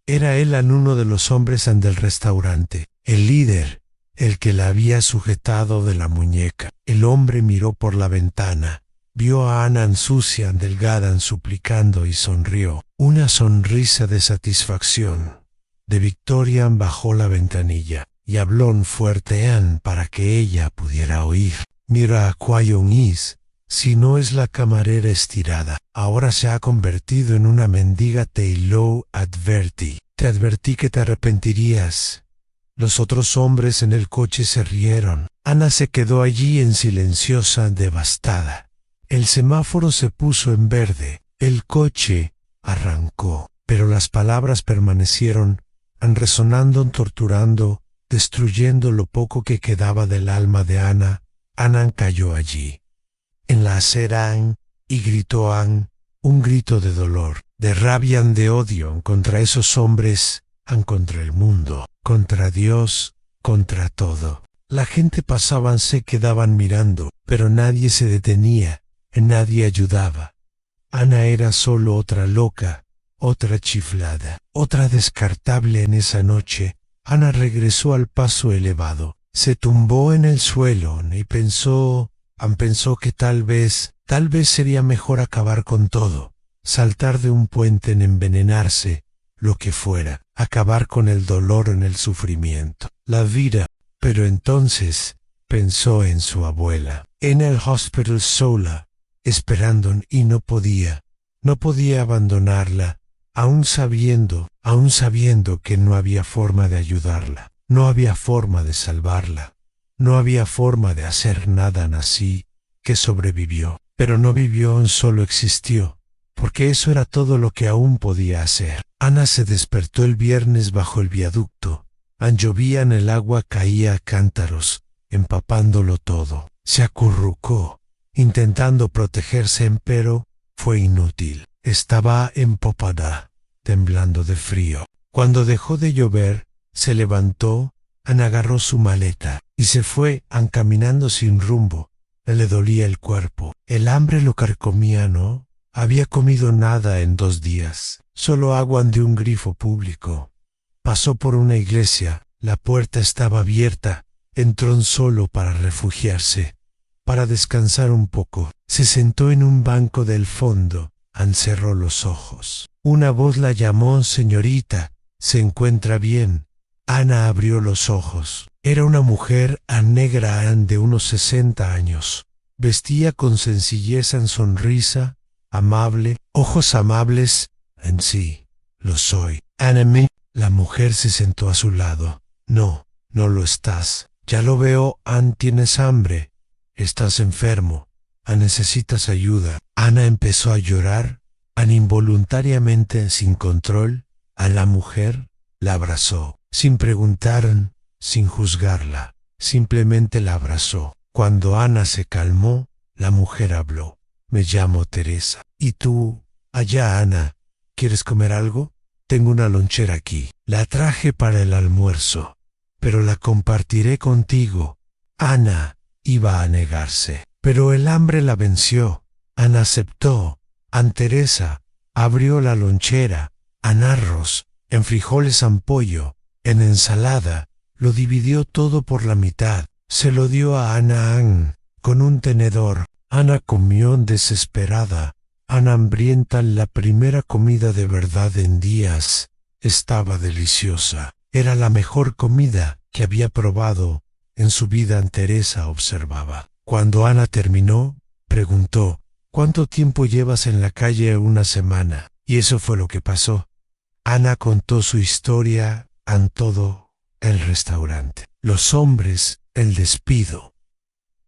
Era él, uno de los hombres del restaurante, el líder, el que la había sujetado de la muñeca. El hombre miró por la ventana, vio a Ana sucia, delgada, suplicando, y sonrió. Una sonrisa de satisfacción, de victoria. Bajó la ventanilla y habló fuerte para que ella pudiera oír. Mira a Kwayong-is. Si no es la camarera estirada, ahora se ha convertido en una mendiga. Te lo advertí. Te advertí que te arrepentirías. Los otros hombres en el coche se rieron. Ana se quedó allí silenciosa, devastada. El semáforo se puso en verde. El coche arrancó, pero las palabras permanecieron, resonando, torturando, destruyendo lo poco que quedaba del alma de Ana. Ana cayó allí, en la acera, y gritó un grito de dolor, de rabia, de odio contra esos hombres, contra el mundo, contra Dios, contra todo. La gente pasaba, se quedaban mirando, pero nadie se detenía, nadie ayudaba. Ana era solo otra loca, otra chiflada, otra descartable. En esa noche, Ana regresó al paso elevado. Se tumbó en el suelo y pensó que tal vez sería mejor acabar con todo, saltar de un puente, envenenarse, lo que fuera, acabar con el dolor, el sufrimiento, la vida. Pero entonces pensó en su abuela, en el hospital sola, esperando, y no podía abandonarla, aún sabiendo que no había forma de ayudarla, no había forma de salvarla, no había forma de hacer nada. Así que sobrevivió, pero no vivió, solo existió, porque eso era todo lo que aún podía hacer. Ana se despertó el viernes bajo el viaducto. Llovía, el agua caía a cántaros, empapándolo todo. Se acurrucó, intentando protegerse, pero fue inútil. Estaba empapada, temblando de frío. Cuando dejó de llover, se levantó, agarró su maleta y se fue, caminando sin rumbo. Le dolía el cuerpo. El hambre lo carcomía. No había comido nada en 2 días, solo agua de un grifo público. Pasó por una iglesia. La puerta estaba abierta. Entró solo para refugiarse, para descansar un poco. Se sentó en un banco del fondo. Cerró los ojos. Una voz la llamó: señorita, ¿se encuentra bien? Ana abrió los ojos. Era una mujer negra de unos 60 años. Vestía con sencillez, sonrisa, amable, ojos amables. Sí, lo soy. Ana La mujer se sentó a su lado. No, no lo estás. Ya lo veo, Ann, tienes hambre. Estás enfermo. Ann, necesitas ayuda. Ana empezó a llorar. Ann, involuntariamente, sin control, a la mujer la abrazó, sin preguntar, sin juzgarla. Simplemente la abrazó. Cuando Ana se calmó, la mujer habló. Me llamo Teresa. ¿Y tú? Allá, Ana. ¿Quieres comer algo? Tengo una lonchera aquí. La traje para el almuerzo, pero la compartiré contigo. Ana iba a negarse, pero el hambre la venció. Ana aceptó. Aunt Teresa abrió la lonchera, en arroz, en frijoles en pollo, en ensalada. Lo dividió todo por la mitad. Se lo dio a Ana Ann con un tenedor. Ana comió desesperada. Ana, hambrienta, la primera comida de verdad en días. Estaba deliciosa. Era la mejor comida que había probado en su vida. Aunt Teresa observaba. Cuando Ana terminó, preguntó, ¿cuánto tiempo llevas en la calle? Una semana. Y eso fue lo que pasó. Ana contó su historia en todo el restaurante. Los hombres, el despido,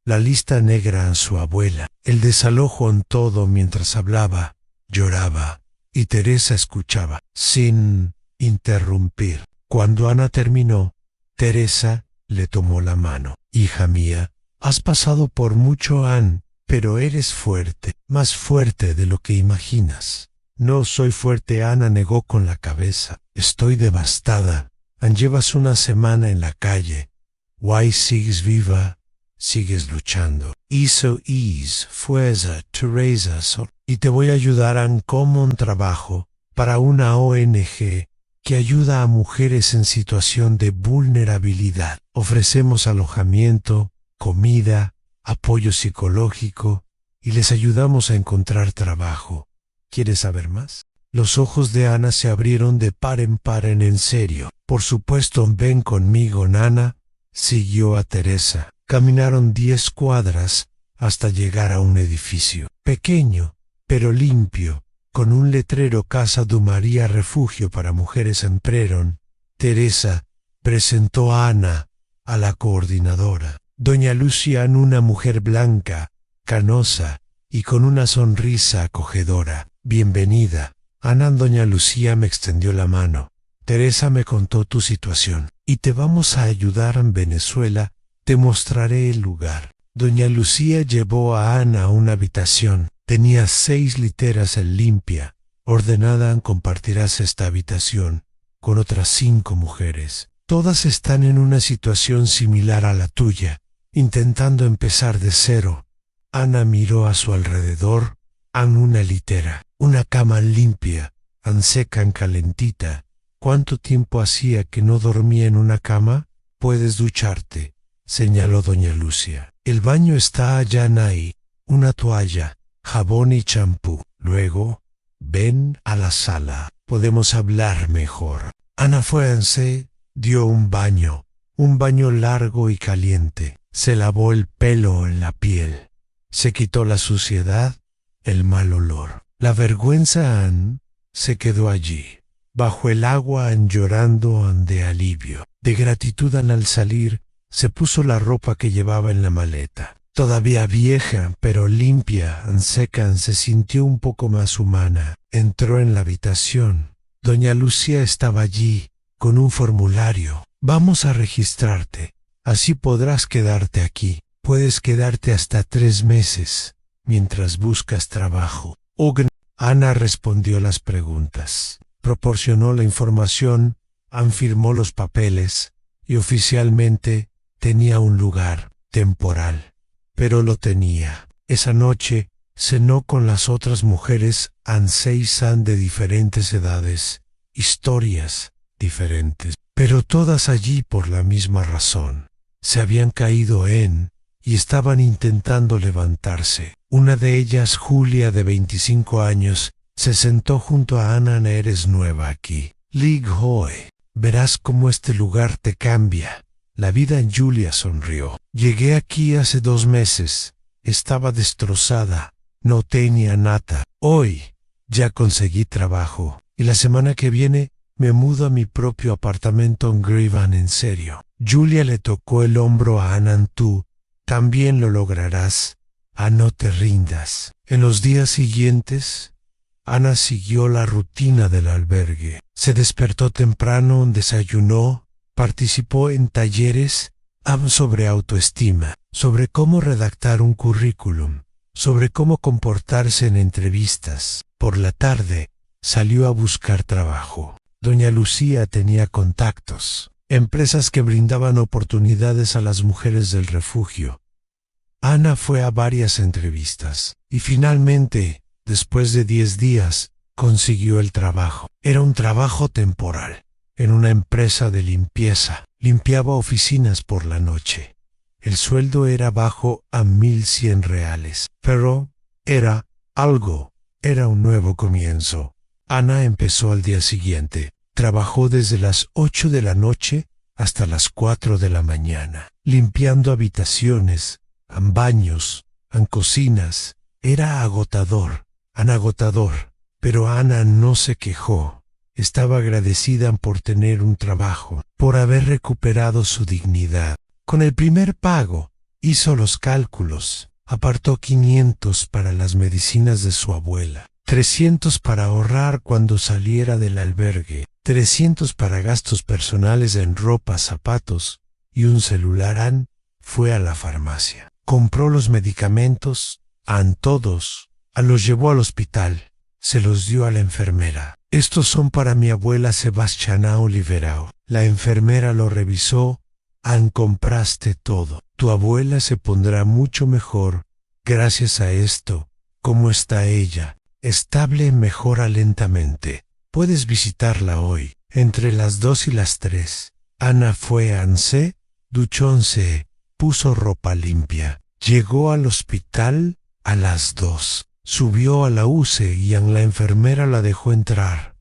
la lista negra en su abuela, el desalojo en todo. Mientras hablaba, lloraba, y Teresa escuchaba, sin interrumpir. Cuando Ana terminó, Teresa le tomó la mano. Hija mía, has pasado por mucho, Ann, pero eres fuerte, más fuerte de lo que imaginas. No soy fuerte, Ana negó con la cabeza. Estoy devastada. Ann, llevas una semana en la calle. Why sigues viva? Sigues luchando. Eso es fuerza, Teresa. Y te voy a ayudar, Ann, como un trabajo para una ONG que ayuda a mujeres en situación de vulnerabilidad. Ofrecemos alojamiento, comida, apoyo psicológico y les ayudamos a encontrar trabajo. ¿Quieres saber más? Los ojos de Ana se abrieron de par en serio. Por supuesto, ven conmigo, Nana. Siguió a Teresa. Caminaron 10 cuadras hasta llegar a un edificio pequeño, pero limpio, con un letrero Casa du María, refugio para mujeres en Preron. Teresa presentó a Ana a la coordinadora. Doña Lucia, una mujer blanca, canosa y con una sonrisa acogedora. Bienvenida. Ana. Doña Lucía me extendió la mano. Teresa me contó tu situación y te vamos a ayudar en Venezuela. Te mostraré el lugar. Doña Lucía llevó a Ana a una habitación. Tenía 6 literas en limpia. Ordenada, compartirás esta habitación con otras 5 mujeres. Todas están en una situación similar a la tuya, intentando empezar de cero. Ana miró a su alrededor. En una litera, una cama limpia, en seca, en calentita. ¿Cuánto tiempo hacía que no dormía en una cama? Puedes ducharte, señaló doña Lucia. El baño está allá, ahí. Una toalla, jabón y champú. Luego, ven a la sala. Podemos hablar mejor. Ana fue, se dio un baño largo y caliente. Se lavó el pelo en la piel. Se quitó la suciedad, el mal olor. La vergüenza, Ann, se quedó allí, bajo el agua, llorando de alivio. De gratitud, al salir, se puso la ropa que llevaba en la maleta. Todavía vieja, pero limpia, seca, se sintió un poco más humana. Entró en la habitación. Doña Lucía estaba allí, con un formulario. Vamos a registrarte. Así podrás quedarte aquí. Puedes quedarte hasta 3 meses, mientras buscas trabajo. Ana respondió las preguntas, proporcionó la información, Ann firmó los papeles y oficialmente tenía un lugar temporal. Pero lo tenía. Esa noche cenó con las otras mujeres, 6 de diferentes edades, historias diferentes, pero todas allí por la misma razón. Se habían caído y estaban intentando levantarse. Una de ellas, Julia, de 25 años, se sentó junto a Ana. Eres nueva aquí. Lig Hoy, verás cómo este lugar te cambia. La vida. En Julia sonrió. Llegué aquí hace 2 meses. Estaba destrozada. No tenía nada. Hoy ya conseguí trabajo. Y la semana que viene Me mudo a mi propio apartamento en Grivan, en serio. Julia le tocó el hombro a Anna. Tú también lo lograrás. No te rindas. En los días siguientes, Anna siguió la rutina del albergue. Se despertó temprano, desayunó, participó en talleres sobre autoestima, sobre cómo redactar un currículum, sobre cómo comportarse en entrevistas. Por la tarde, salió a buscar trabajo. Doña Lucía tenía contactos, empresas que brindaban oportunidades a las mujeres del refugio. Anna fue a varias entrevistas y finalmente, después de 10 días, consiguió el trabajo. Era un trabajo temporal, en una empresa de limpieza. Limpiaba oficinas por la noche. El sueldo era bajo a 1,100 reales, pero era algo, era un nuevo comienzo. Anna empezó al día siguiente. Trabajó desde las 8 de la noche hasta las 4 de la mañana, limpiando habitaciones, baños, cocinas. Era agotador, agotador, pero Anna no se quejó. Estaba agradecida por tener un trabajo, por haber recuperado su dignidad. Con el primer pago, hizo los cálculos. Apartó 500 para las medicinas de su abuela, 300 para ahorrar cuando saliera del albergue, 300 para gastos personales en ropa, zapatos y un celular. Ann fue a la farmacia. Compró los medicamentos, todos, los llevó al hospital. Se los dio a la enfermera. Estos son para mi abuela Sebastiana Oliverao. La enfermera lo revisó. Compraste todo. Tu abuela se pondrá mucho mejor gracias a esto. ¿Cómo está ella? Estable, mejora lentamente. Puedes visitarla hoy, entre las 2 y las 3. Anna fue a Anse, duchóse, puso ropa limpia. Llegó al hospital a las 2. Subió a la UCE y la enfermera la dejó entrar.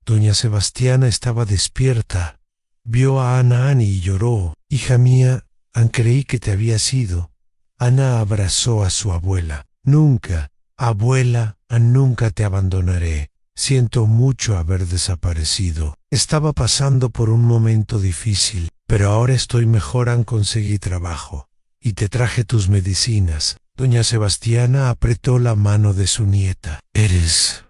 Doña Sebastiana estaba despierta. Vio a Anna y lloró. Hija mía, creí que te habías ido. Anna abrazó a su abuela. Nunca, abuela, nunca te abandonaré. Siento mucho haber desaparecido. Estaba pasando por un momento difícil, pero ahora estoy mejor. Conseguí trabajo. Y te traje tus medicinas. Doña Sebastiana apretó la mano de su nieta. Eres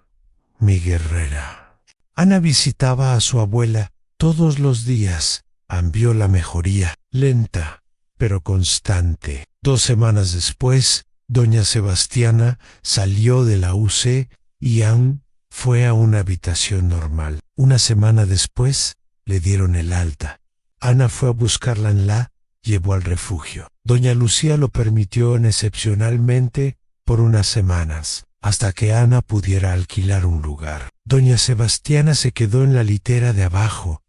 mi guerrera. Anna visitaba a su abuela todos los días. Vio la mejoría, lenta, pero constante. 2 semanas después, doña Sebastiana salió de la UC y Ann fue a una habitación normal. 1 semana después, le dieron el alta. Anna fue a buscarla llevó al refugio. Doña Lucía lo permitió excepcionalmente por unas semanas, hasta que Anna pudiera alquilar un lugar. Doña Sebastiana se quedó en la litera de abajo,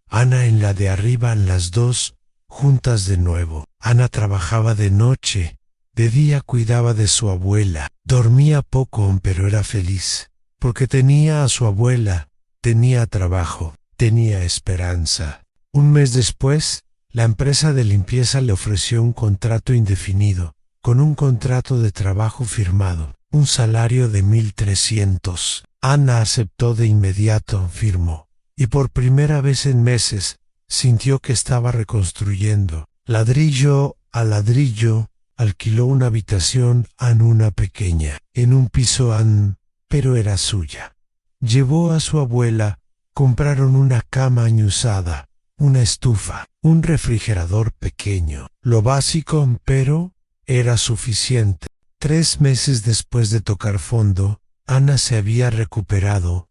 Anna en la de arriba, las 2 juntas de nuevo. Anna trabajaba de noche, de día cuidaba de su abuela. Dormía poco, pero era feliz, porque tenía a su abuela, tenía trabajo, tenía esperanza. 1 mes después, la empresa de limpieza le ofreció un contrato indefinido, con un contrato de trabajo firmado, un salario de 1,300. Anna aceptó de inmediato, firmó, y por primera vez en meses sintió que estaba reconstruyendo. Ladrillo a ladrillo, alquiló una habitación una pequeña, en un piso pero era suya. Llevó a su abuela, compraron una cama añusada, una estufa, un refrigerador pequeño. Lo básico, pero era suficiente. 3 meses después de tocar fondo, Anna se había recuperado.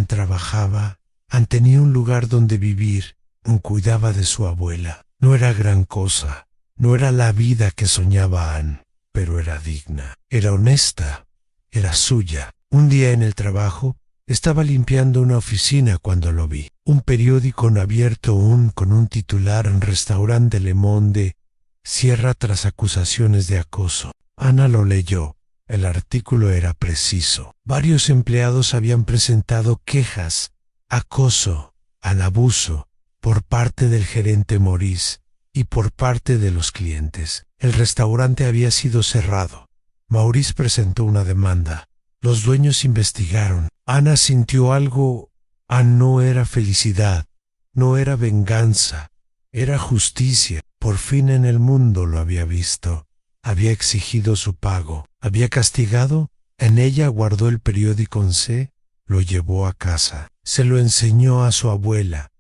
Trabajaba, tenía un lugar donde vivir, cuidaba de su abuela. No era gran cosa, no era la vida que soñaba Ann, pero era digna, era honesta, era suya. Un día en el trabajo, estaba limpiando una oficina cuando lo vi. Un periódico abierto con un titular: en restaurante Le Monde cierra tras acusaciones de acoso. Anna lo leyó. El artículo era preciso. Varios empleados habían presentado quejas, acoso, abuso, por parte del gerente Maurice y por parte de los clientes. El restaurante había sido cerrado. Maurice presentó una demanda. Los dueños investigaron. Anna sintió algo No era felicidad, no era venganza, era justicia. Por fin en el mundo lo había visto. Había exigido su pago, había castigado. En ella guardó el periódico en C, lo llevó a casa, se lo enseñó a su abuela.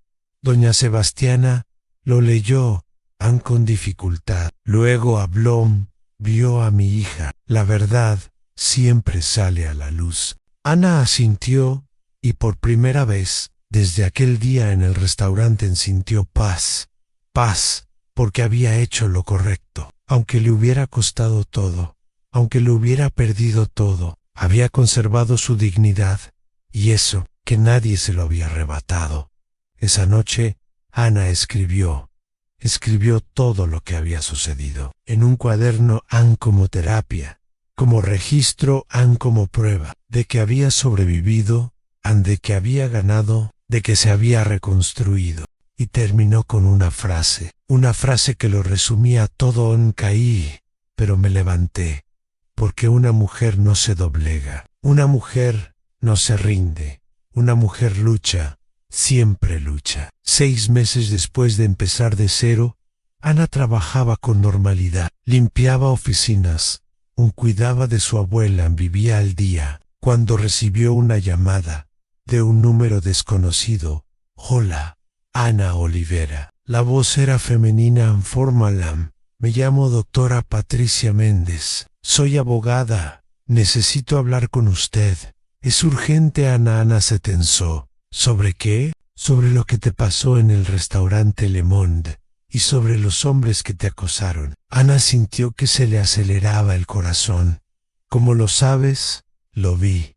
Doña Sebastiana lo leyó, con dificultad. Luego habló, vio a mi hija. La verdad siempre sale a la luz. Ana asintió y por primera vez, desde aquel día en el restaurante sintió paz. Paz, porque había hecho lo correcto. Aunque le hubiera costado todo, aunque le hubiera perdido todo, había conservado su dignidad, y eso que nadie se lo había arrebatado. Esa noche, Ana escribió todo lo que había sucedido, en un cuaderno como terapia, como registro como prueba, de que había sobrevivido, de que había ganado, de que se había reconstruido. Y terminó con una frase que lo resumía todo. Caí, pero me levanté, porque una mujer no se doblega, una mujer no se rinde, una mujer lucha, siempre lucha. 6 meses después de empezar de cero, Ana trabajaba con normalidad, limpiaba oficinas, cuidaba de su abuela, vivía al día, cuando recibió una llamada de un número desconocido. Hola, Ana Olivera. La voz era femenina en forma. Me llamo doctora Patricia Méndez. Soy abogada. Necesito hablar con usted. Es urgente. Ana se tensó. ¿Sobre qué? Sobre lo que te pasó en el restaurante Le Monde y sobre los hombres que te acosaron. Ana sintió que se le aceleraba el corazón. ¿Cómo lo sabes? Lo vi.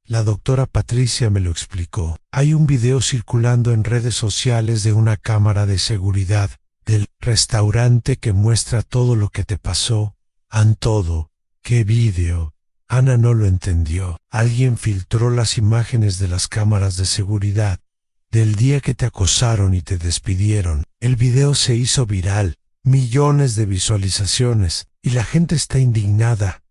La doctora Patricia me lo explicó. Hay un video circulando en redes sociales de una cámara de seguridad del restaurante que muestra todo lo que te pasó. Todo. ¿Qué video? Ana no lo entendió. Alguien filtró las imágenes de las cámaras de seguridad del día que te acosaron y te despidieron. El video se hizo viral, millones de visualizaciones, y la gente está indignada,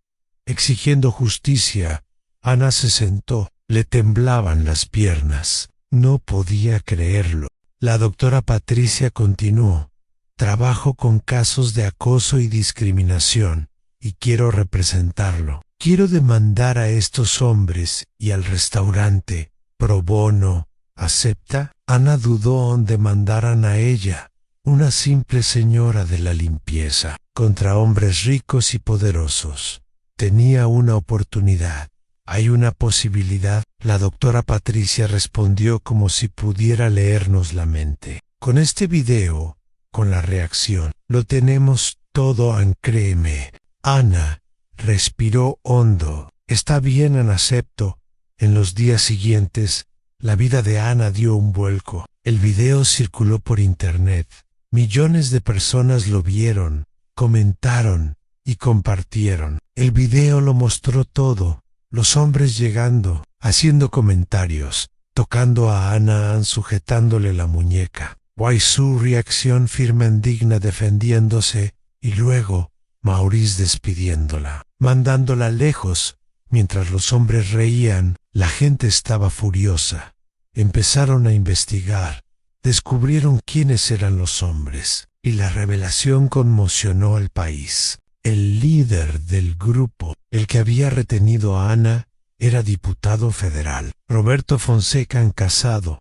exigiendo justicia. Ana se sentó, le temblaban las piernas. No podía creerlo. La doctora Patricia continuó. Trabajo con casos de acoso y discriminación, y quiero representarlo. Quiero demandar a estos hombres y al restaurante pro bono. ¿Acepta? Ana dudó en demandaran a ella, una simple señora de la limpieza, contra hombres ricos y poderosos. Tenía una oportunidad. ¿Hay una posibilidad? La doctora Patricia respondió como si pudiera leernos la mente. Con este video, con la reacción, lo tenemos todo. Créeme. Ana respiró hondo. Está bien, acepto. En los días siguientes, la vida de Ana dio un vuelco. El video circuló por internet. Millones de personas lo vieron, comentaron y compartieron. El video lo mostró todo. Los hombres llegando, haciendo comentarios, tocando a Ana, sujetándole la muñeca. Su reacción firme, digna, defendiéndose, y luego Maurice despidiéndola, mandándola lejos. Mientras los hombres reían, la gente estaba furiosa. Empezaron a investigar, descubrieron quiénes eran los hombres, y la revelación conmocionó al país. El líder del grupo, el que había retenido a Ana, era diputado federal. Roberto Fonseca, casado,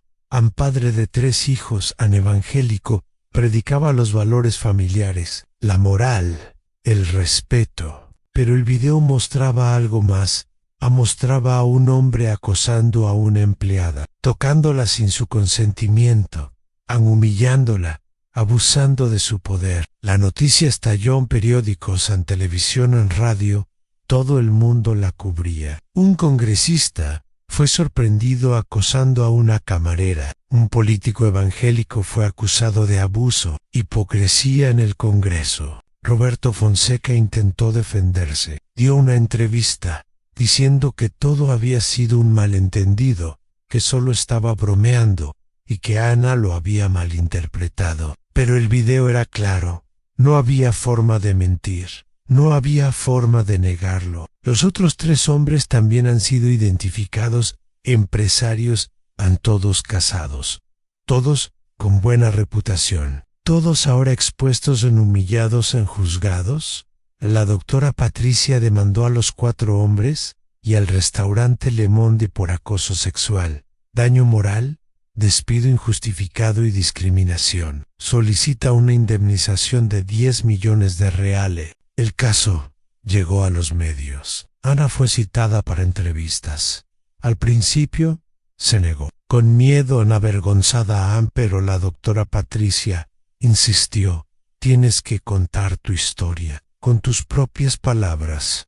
padre de 3 hijos, evangélico, predicaba los valores familiares, la moral, el respeto. Pero el video mostraba algo más. Mostraba a un hombre acosando a una empleada, tocándola sin su consentimiento, humillándola, abusando de su poder. La noticia estalló en periódicos, en televisión, en radio. Todo el mundo la cubría. Un congresista fue sorprendido acosando a una camarera. Un político evangélico fue acusado de abuso, hipocresía en el Congreso. Roberto Fonseca intentó defenderse. Dio una entrevista diciendo que todo había sido un malentendido, que solo estaba bromeando y que Ana lo había malinterpretado. Pero el video era claro. No había forma de mentir. No había forma de negarlo. Los otros 3 hombres también han sido identificados, empresarios han todos casados, todos con buena reputación, todos ahora expuestos en humillados en juzgados. La doctora Patricia demandó a los 4 hombres y al restaurante Le Monde por acoso sexual, daño moral, despido injustificado y discriminación. Solicita una indemnización de 10 millones de reales. El caso llegó a los medios. Ana fue citada para entrevistas. Al principio se negó. Con miedo en avergonzada Anne, pero la doctora Patricia insistió: tienes que contar tu historia con tus propias palabras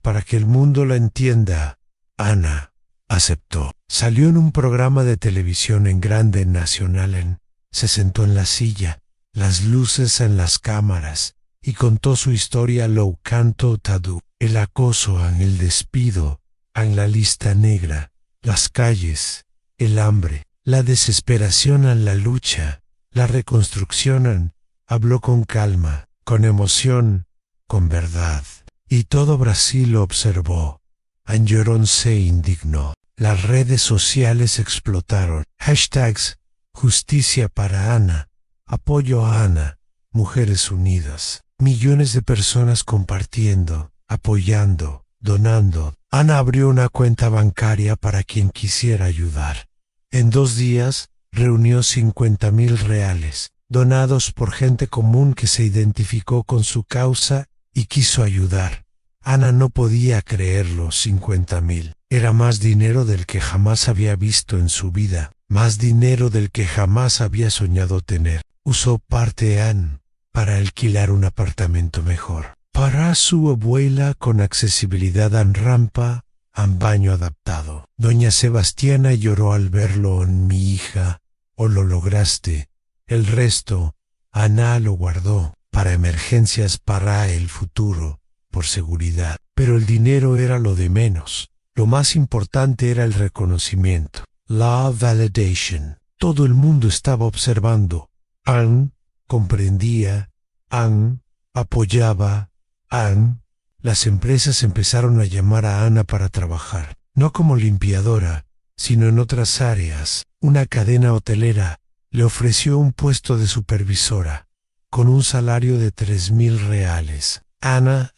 para que el mundo la entienda. Ana aceptó. Salió en un programa de televisión en grande nacional. Se sentó en la silla, las luces en las cámaras, y contó su historia. Lo canto tadu, el acoso, el despido, la lista negra, las calles, el hambre, la desesperación, la lucha, la reconstrucción. Habló con calma, con emoción, con verdad. Y todo Brasil lo observó. Llorón se indignó. Las redes sociales explotaron. Hashtags: justicia para Ana, apoyo a Ana, Mujeres Unidas. Millones de personas compartiendo, apoyando, donando. Ana abrió una cuenta bancaria para quien quisiera ayudar. En 2 días reunió 50,000 reales, donados por gente común que se identificó con su causa y quiso ayudar. Ana no podía creerlo. 50,000. Era más dinero del que jamás había visto en su vida, más dinero del que jamás había soñado tener. Usó parte Anne para alquilar un apartamento mejor. Para su abuela con accesibilidad en rampa, en baño adaptado. Doña Sebastiana lloró al verlo. En mi hija, o lo lograste. El resto, Ana lo guardó para emergencias, para el futuro, por seguridad. Pero el dinero era lo de menos. Lo más importante era el reconocimiento, la validation. Todo el mundo estaba observando. Anne comprendía, Anne apoyaba, Anne. Las empresas empezaron a llamar a Ana para trabajar, no como limpiadora, sino en otras áreas. Una cadena hotelera le ofreció un puesto de supervisora, con un salario de 3,000 reales. Ana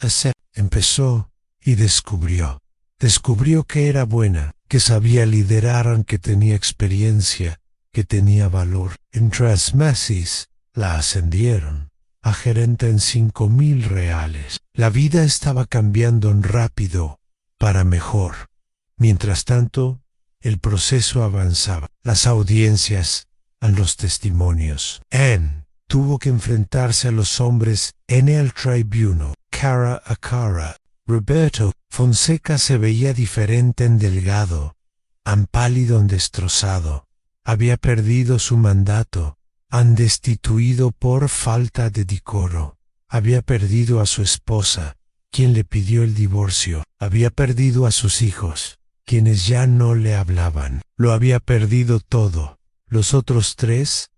empezó y descubrió que era buena, que sabía liderar, que tenía experiencia, que tenía valor. En 3 meses la ascendieron a gerente en 5,000 reales. La vida estaba cambiando rápido para mejor. Mientras tanto, el proceso avanzaba. Las audiencias, los testimonios. Anne tuvo que enfrentarse a los hombres en el tribunal, cara a cara. Roberto Fonseca se veía diferente, delgado, pálido, destrozado. Había perdido su mandato, destituido por falta de decoro. Había perdido a su esposa, quien le pidió el divorcio. Había perdido a sus hijos, quienes ya no le hablaban. Lo había perdido todo. Los otros 3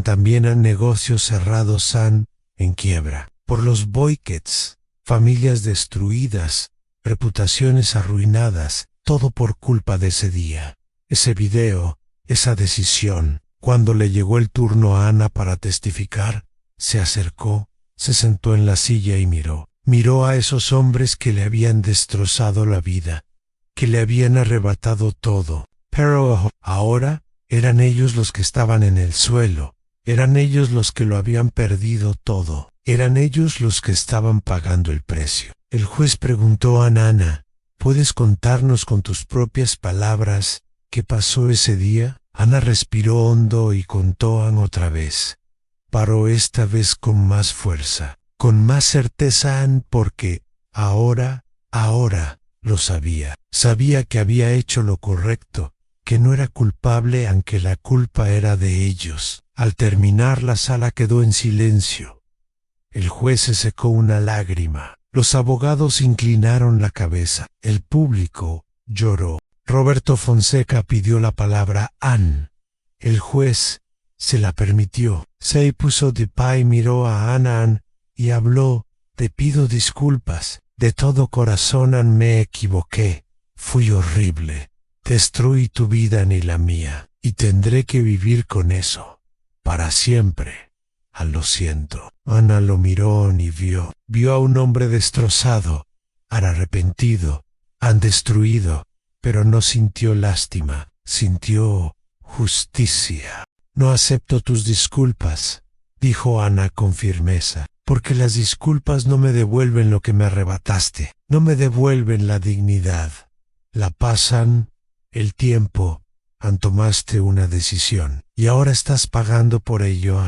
también negocios cerrados, en quiebra. Por los boicots, familias destruidas, reputaciones arruinadas, todo por culpa de ese día, ese video, esa decisión. Cuando le llegó el turno a Ana para testificar, se acercó, se sentó en la silla y miró a esos hombres que le habían destrozado la vida, que le habían arrebatado todo. Pero ahora eran ellos los que estaban en el suelo, eran ellos los que lo habían perdido todo. Eran ellos los que estaban pagando el precio. El juez preguntó a Ana: ¿puedes contarnos con tus propias palabras qué pasó ese día? Ana respiró hondo y contó otra vez. Paró esta vez con más fuerza, con más certeza, porque ahora lo sabía. Sabía que había hecho lo correcto, que no era culpable, aunque la culpa era de ellos. Al terminar, la sala quedó en silencio. El juez se secó una lágrima. Los abogados inclinaron la cabeza. El público lloró. Roberto Fonseca pidió la palabra. Anne. El juez se la permitió. Se puso de pie, miró a Ana y habló: te pido disculpas. De todo corazón, Anne, me equivoqué. Fui horrible. Destruí tu vida ni la mía, y tendré que vivir con eso. Para siempre. Lo siento. Ana lo miró y vio a un hombre destrozado, arrepentido, destruido, pero no sintió lástima, sintió justicia. No acepto tus disculpas, dijo Ana con firmeza, porque las disculpas no me devuelven lo que me arrebataste, no me devuelven la dignidad. La pasan el tiempo, tomaste una decisión, y ahora estás pagando por ello,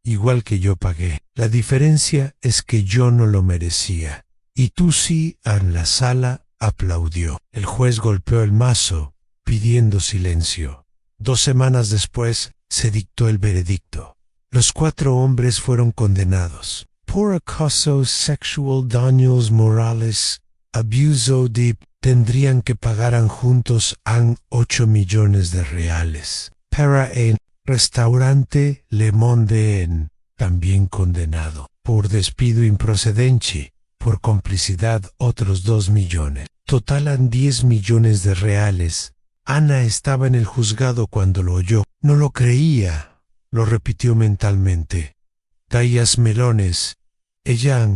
igual que yo pagué. La diferencia es que yo no lo merecía, y tú sí. La sala aplaudió. El juez golpeó el mazo, pidiendo silencio. 2 semanas después, se dictó el veredicto. Los 4 hombres fueron condenados por acoso sexual, daños morales, abuso de... Tendrían que pagar juntos 8 millones de reales. Para el restaurante Le Monde, también condenado por despido improcedente, por complicidad otros 2 millones. Totalan 10 millones de reales. Ana estaba en el juzgado cuando lo oyó. No lo creía. Lo repitió mentalmente. Tallas melones. Ella,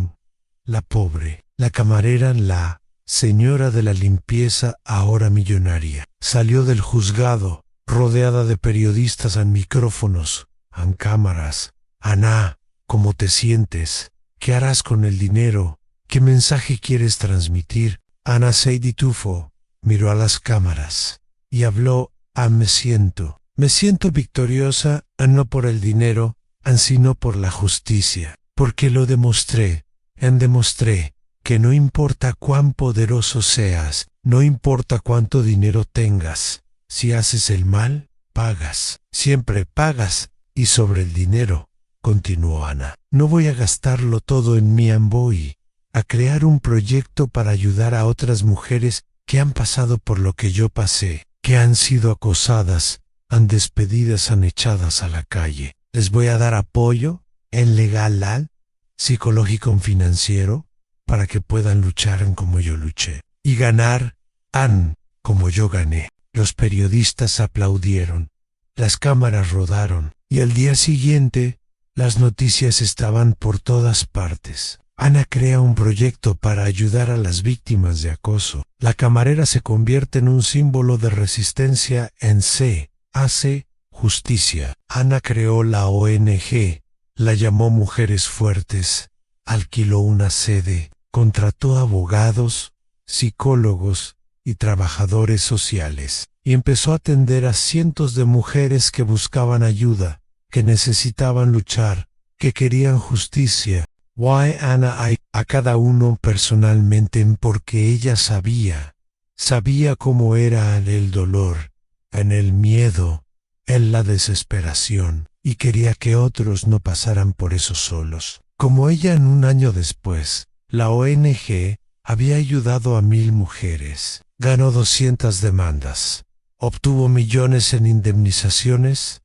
la pobre, la camarera, la señora de la limpieza, ahora millonaria. Salió del juzgado, rodeada de periodistas, micrófonos, cámaras. Ana, ¿cómo te sientes? ¿Qué harás con el dinero? ¿Qué mensaje quieres transmitir? Ana se detuvo, miró a las cámaras y habló. Me siento victoriosa, no por el dinero, sino por la justicia, porque lo demostré, demostré que no importa cuán poderoso seas, no importa cuánto dinero tengas, si haces el mal, pagas, siempre pagas. Y sobre el dinero, continuó Ana, no voy a gastarlo todo en mí, voy a crear un proyecto para ayudar a otras mujeres que han pasado por lo que yo pasé, que han sido acosadas, despedidas, echadas a la calle. Les voy a dar apoyo, legal, psicológico, financiero, para que puedan luchar como yo luché y ganar, como yo gané. Los periodistas aplaudieron, las cámaras rodaron, y al día siguiente las noticias estaban por todas partes. Ana crea un proyecto para ayudar a las víctimas de acoso. La camarera se convierte en un símbolo de resistencia. Hace justicia. Ana creó la ONG, la llamó Mujeres Fuertes, alquiló una sede, contrató abogados, psicólogos y trabajadores sociales, y empezó a atender a cientos de mujeres que buscaban ayuda, que necesitaban luchar, que querían justicia. Ana a cada uno personalmente, porque ella sabía cómo era el dolor, en el miedo, en la desesperación, y quería que otros no pasaran por eso solos. Como ella, en un año después, la ONG había ayudado a 1000 mujeres, ganó 200 demandas, obtuvo millones en indemnizaciones,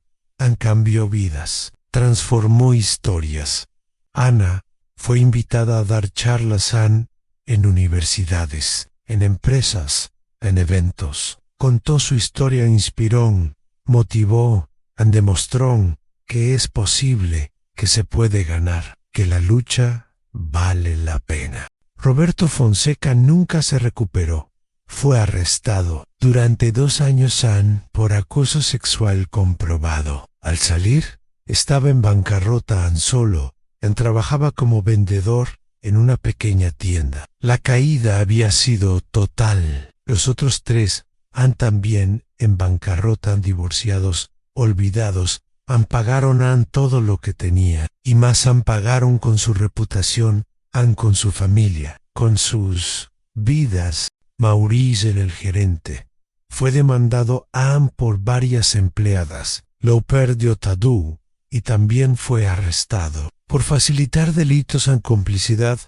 cambió vidas, transformó historias. Ana fue invitada a dar charlas en universidades, en empresas, en eventos. Contó su historia, inspiró, motivó, demostró que es posible, que se puede ganar, que la lucha vale la pena. Roberto Fonseca nunca se recuperó. Fue arrestado durante 2 años por acoso sexual comprobado. Al salir, estaba en bancarrota solo. Trabajaba como vendedor en una pequeña tienda. La caída había sido total. Los otros 3 también en bancarrota, divorciados, olvidados, pagaron todo lo que tenía, y más pagaron con su reputación, con su familia, con sus vidas. Maurice, el gerente, fue demandado por varias empleadas. Lo perdió todo y también fue arrestado por facilitar delitos en complicidad.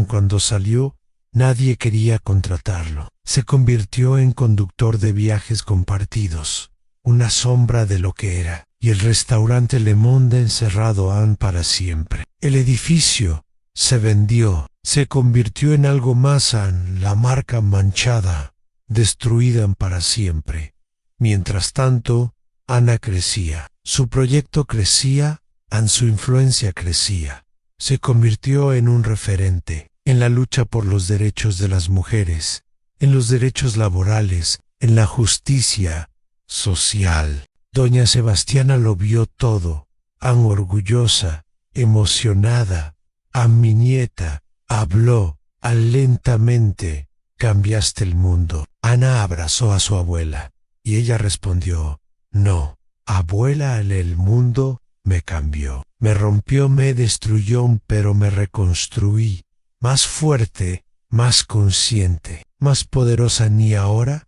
Cuando salió, nadie quería contratarlo. Se convirtió en conductor de viajes compartidos, una sombra de lo que era, y el restaurante Le Monde encerrado para siempre. El edificio se vendió, se convirtió en algo más, la marca manchada, destruida para siempre. Mientras tanto, Ana crecía. Su proyecto crecía, su influencia crecía. Se convirtió en un referente en la lucha por los derechos de las mujeres, en los derechos laborales, en la justicia social. Doña Sebastiana lo vio todo, orgullosa, emocionada. A mi nieta, habló, lentamente, cambiaste el mundo. Ana abrazó a su abuela, y ella respondió, no, abuela, el mundo me cambió, me rompió, me destruyó, pero me reconstruí, más fuerte, más consciente, más poderosa. Ni ahora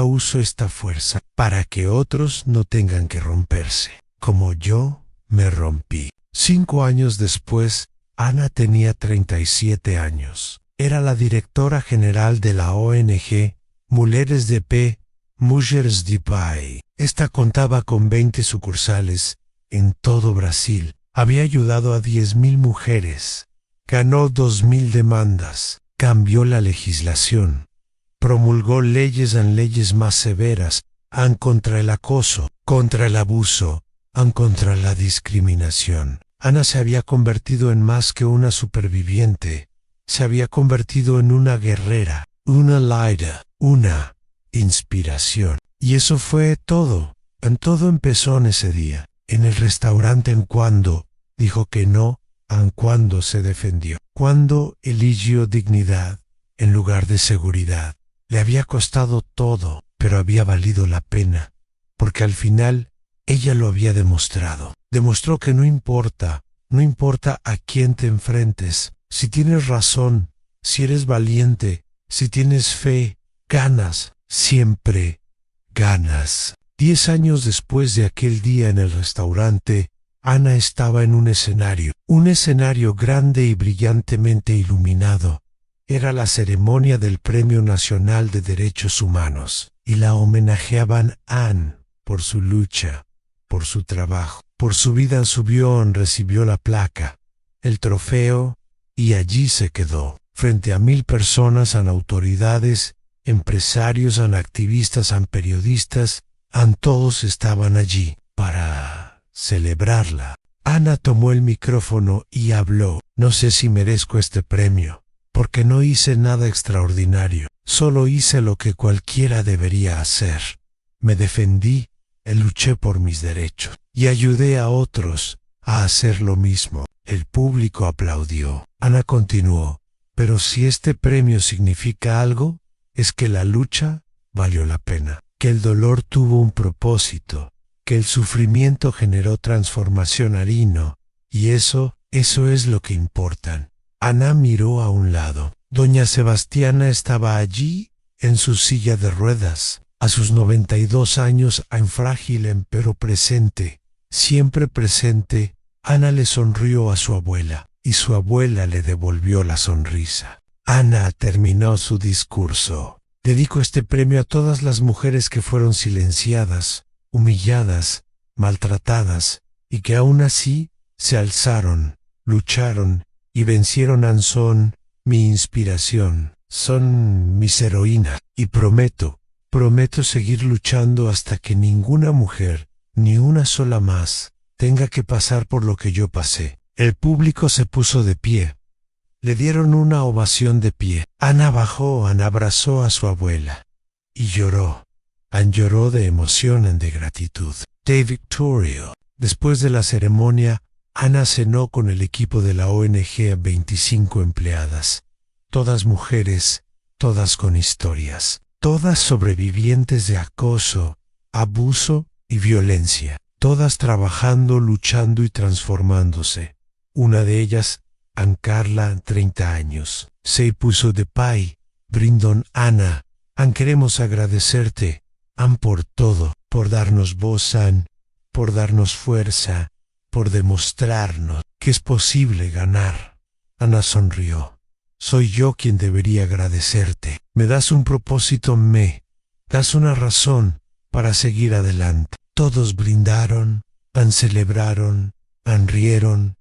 uso esta fuerza para que otros no tengan que romperse, como yo me rompí. 5 años después, Ana tenía 37 años. Era la directora general de la ONG Mulheres de Pé, Mulheres de Pai. Esta contaba con 20 sucursales en todo Brasil. Había ayudado a 10.000 mujeres. Ganó 2.000 demandas. Cambió la legislación. Promulgó leyes más severas contra el acoso, contra el abuso, contra la discriminación. Ana se había convertido en más que una superviviente. Se había convertido en una guerrera, una líder, una inspiración. Y eso fue todo. En todo empezó en ese día. En el restaurante, en cuando dijo que no, cuando se defendió. Cuando eligió dignidad en lugar de seguridad. Le había costado todo, pero había valido la pena. Porque al final ella lo había demostrado. Demostró que no importa a quién te enfrentes. Si tienes razón, si eres valiente, si tienes fe, ganas, siempre ganas. 10 años después de aquel día en el restaurante, Ana estaba en un escenario grande y brillantemente iluminado. Era la ceremonia del Premio Nacional de Derechos Humanos, y la homenajeaban a Ana por su lucha, por su trabajo, por su vida. Recibió la placa, el trofeo, y allí se quedó, frente a 1.000 personas, autoridades, empresarios, activistas, periodistas, todos estaban allí para celebrarla. Ana tomó el micrófono y habló. No sé si merezco este premio, porque no hice nada extraordinario, solo hice lo que cualquiera debería hacer. Me defendí, luché por mis derechos, y ayudé a otros a hacer lo mismo. El público aplaudió. Ana continuó, pero si este premio significa algo, es que la lucha valió la pena, que el dolor tuvo un propósito, que el sufrimiento generó transformación. Y eso es lo que importa. Ana miró a un lado. Doña Sebastiana estaba allí, en su silla de ruedas, a sus 92 años, frágil pero presente, siempre presente. Ana le sonrió a su abuela, y su abuela le devolvió la sonrisa. Ana terminó su discurso. Dedico este premio a todas las mujeres que fueron silenciadas, humilladas, maltratadas, y que aún así se alzaron, lucharon y vencieron. Son mi inspiración, son mis heroínas, y prometo seguir luchando hasta que ninguna mujer, ni una sola más, tenga que pasar por lo que yo pasé. El público se puso de pie. Le dieron una ovación de pie. Ana bajó, abrazó a su abuela y lloró. Lloró de emoción, de gratitud. De Victoria. Después de la ceremonia, Ana cenó con el equipo de la ONG, 25 empleadas. Todas mujeres, todas con historias. Todas sobrevivientes de acoso, abuso y violencia. Todas trabajando, luchando y transformándose. Una de ellas, Carla, 30 años, se puso de pie, brindó. Ana, queremos agradecerte, por todo, por darnos voz, por darnos fuerza, por demostrarnos que es posible ganar. Ana sonrió. Soy yo quien debería agradecerte. Me das un propósito, me das una razón para seguir adelante. Todos brindaron, celebraron, rieron,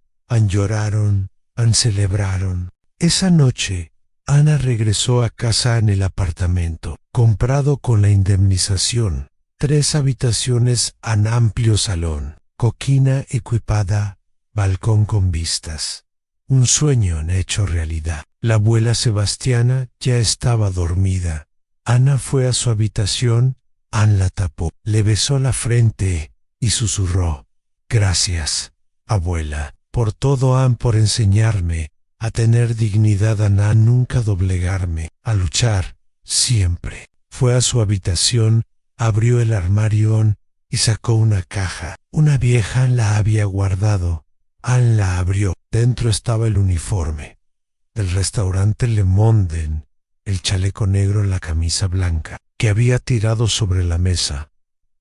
lloraron, celebraron. Esa noche, Ana regresó a casa en el apartamento, comprado con la indemnización. 3 habitaciones, un amplio salón, cocina equipada, balcón con vistas. Un sueño hecho realidad. La abuela Sebastiana ya estaba dormida. Ana fue a su habitación, Ann la tapó, le besó la frente y susurró: «Gracias, abuela, por todo, Ann, por enseñarme a tener dignidad, a nunca doblegarme, a luchar, siempre». Fue a su habitación, abrió el armario y sacó una caja. Una vieja la había guardado. Ann la abrió. Dentro estaba el uniforme del restaurante Le Monde, el chaleco negro, la camisa blanca, que había tirado sobre la mesa.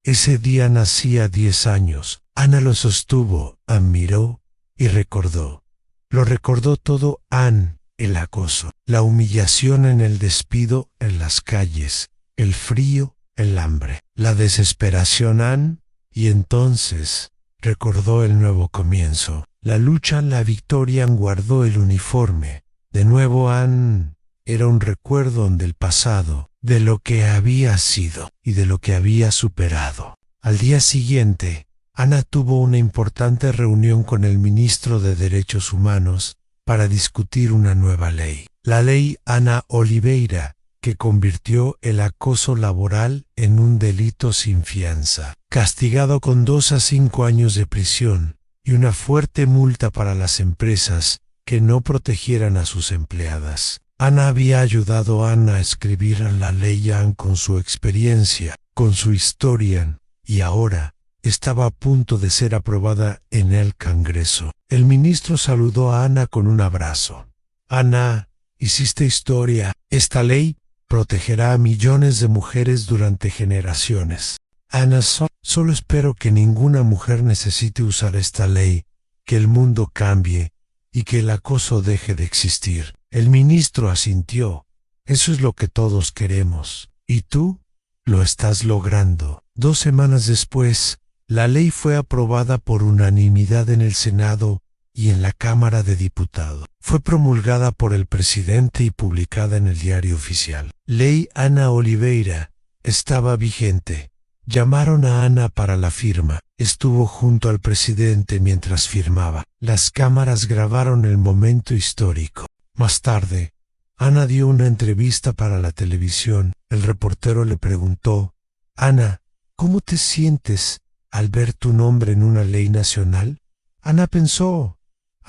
Ese día nacía 10 años. Ana lo sostuvo, Ann miró y recordó. Lo recordó todo Ann: el acoso, la humillación en el despido, en las calles, el frío, el hambre, la desesperación, Ann, y entonces recordó el nuevo comienzo, la lucha, la victoria. Ann guardó el uniforme. De nuevo, Ann era un recuerdo del pasado, de lo que había sido y de lo que había superado. Al día siguiente, Ana tuvo una importante reunión con el ministro de Derechos Humanos para discutir una nueva ley. La ley Ana Oliveira, que convirtió el acoso laboral en un delito sin fianza, castigado con 2 a 5 años de prisión y una fuerte multa para las empresas que no protegieran a sus empleadas. Ana había ayudado a Ann a escribir la ley con su experiencia, con su historia, y ahora estaba a punto de ser aprobada en el Congreso. El ministro saludó a Ana con un abrazo. «Ana, hiciste historia. Esta ley protegerá a millones de mujeres durante generaciones. Ana, solo espero que ninguna mujer necesite usar esta ley, que el mundo cambie y que el acoso deje de existir». El ministro asintió. «Eso es lo que todos queremos. Y tú lo estás logrando». 2 semanas después, la ley fue aprobada por unanimidad en el Senado y en la Cámara de Diputados. Fue promulgada por el presidente y publicada en el Diario Oficial. Ley Ana Oliveira estaba vigente. Llamaron a Ana para la firma. Estuvo junto al presidente mientras firmaba. Las cámaras grabaron el momento histórico. Más tarde, Ana dio una entrevista para la televisión. El reportero le preguntó: «Ana, ¿cómo te sientes al ver tu nombre en una ley nacional?» Ana pensó.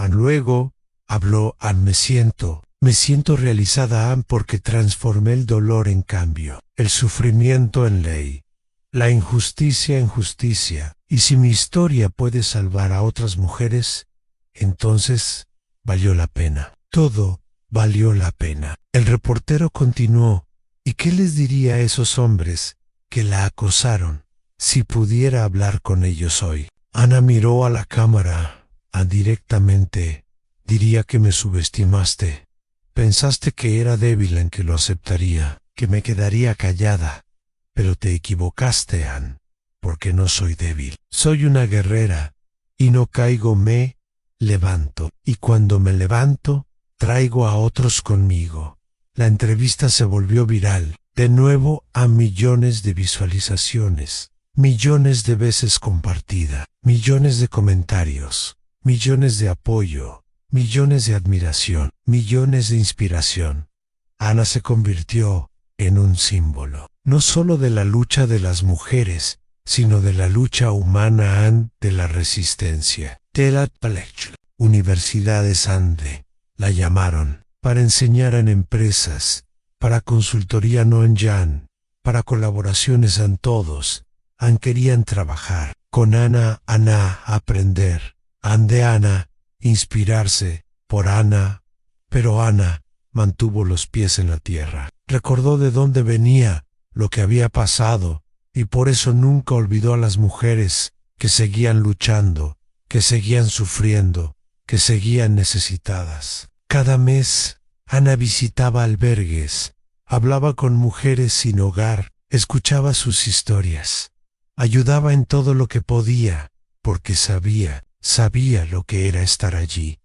Luego habló: «Me siento realizada, Ann, porque transformé el dolor en cambio, el sufrimiento en ley, la injusticia en justicia. Y si mi historia puede salvar a otras mujeres, entonces valió la pena. Todo valió la pena». El reportero continuó: «¿Y qué les diría a esos hombres que la acosaron si pudiera hablar con ellos hoy?» Ana miró a la cámara. Directamente: «Diría que me subestimaste. Pensaste que era débil, en que lo aceptaría, que me quedaría callada. Pero te equivocaste, Ann, porque no soy débil. Soy una guerrera, y no caigo, me levanto. Y cuando me levanto, traigo a otros conmigo». La entrevista se volvió viral, de nuevo a millones de visualizaciones, millones de veces compartida, millones de comentarios, millones de apoyo, millones de admiración, millones de inspiración. Ana se convirtió en un símbolo, no solo de la lucha de las mujeres, sino de la lucha humana, de la resistencia. Telat Palech, Universidades Ande, la llamaron, para enseñar en empresas, para consultoría no en Jan, para colaboraciones en todos. Querían trabajar con Ana, aprender. De Ana, inspirarse por Ana. Pero Ana mantuvo los pies en la tierra. Recordó de dónde venía, lo que había pasado, y por eso nunca olvidó a las mujeres que seguían luchando, que seguían sufriendo, que seguían necesitadas. Cada mes, Ana visitaba albergues, hablaba con mujeres sin hogar, escuchaba sus historias, ayudaba en todo lo que podía, porque sabía lo que era estar allí,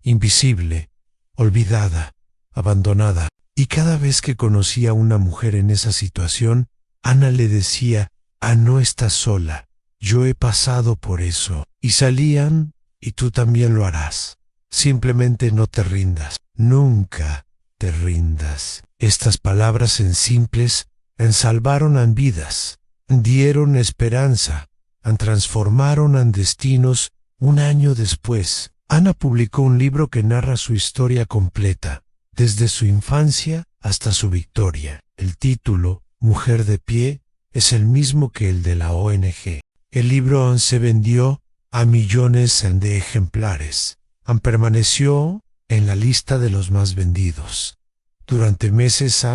invisible, olvidada, abandonada. Y cada vez que conocía a una mujer en esa situación, Ana le decía: no estás sola, yo he pasado por eso. Y salían, y tú también lo harás. Simplemente no te rindas, nunca te rindas. Estas palabras simples salvaron vidas, dieron esperanza, transformaron destinos. Un año después, Ana publicó un libro que narra su historia completa, desde su infancia hasta su victoria. El título, Mujer de Pie, es el mismo que el de la ONG. El libro se vendió a millones de ejemplares. Permaneció en la lista de los más vendidos. Durante meses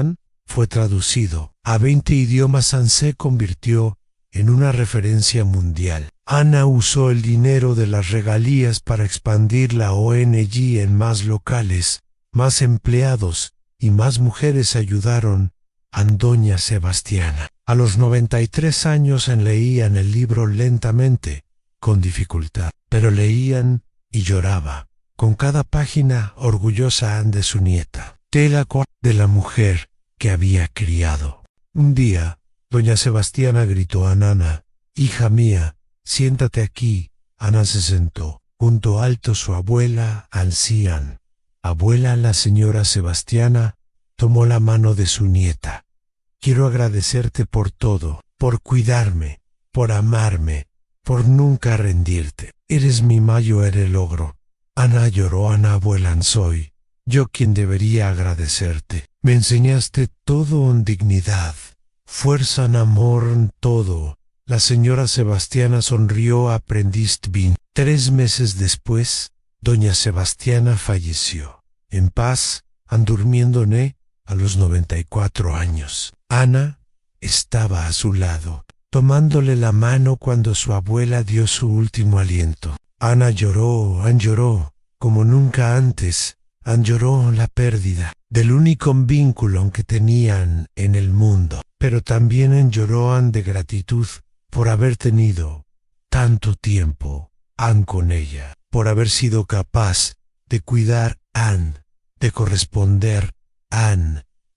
fue traducido a 20 idiomas. Se convirtió en una referencia mundial. Ana usó el dinero de las regalías para expandir la ONG en más locales, más empleados y más mujeres ayudaron a Doña Sebastiana. A los 93 años leían el libro lentamente, con dificultad, pero leían y lloraba, con cada página orgullosa de su nieta, de la mujer que había criado. Un día, Doña Sebastiana gritó a Ana: «Hija mía, siéntate aquí». Ana se sentó. Junto alto su abuela, anciana. Abuela, la señora Sebastiana tomó la mano de su nieta. «Quiero agradecerte por todo, por cuidarme, por amarme, por nunca rendirte. Eres mi mayor logro». Ana lloró. «Ana, abuela, soy yo quien debería agradecerte. Me enseñaste todo en dignidad, fuerza, en amor, en todo». La señora Sebastiana sonrió. «Aprendiste bien». 3 meses después, Doña Sebastiana falleció. En paz, durmiendo a los 94 años. Ana estaba a su lado, tomándole la mano cuando su abuela dio su último aliento. Ana lloró, lloró, como nunca antes. Lloró la pérdida del único vínculo que tenían en el mundo, pero también lloró de gratitud por haber tenido tanto tiempo con ella, por haber sido capaz de cuidar de corresponder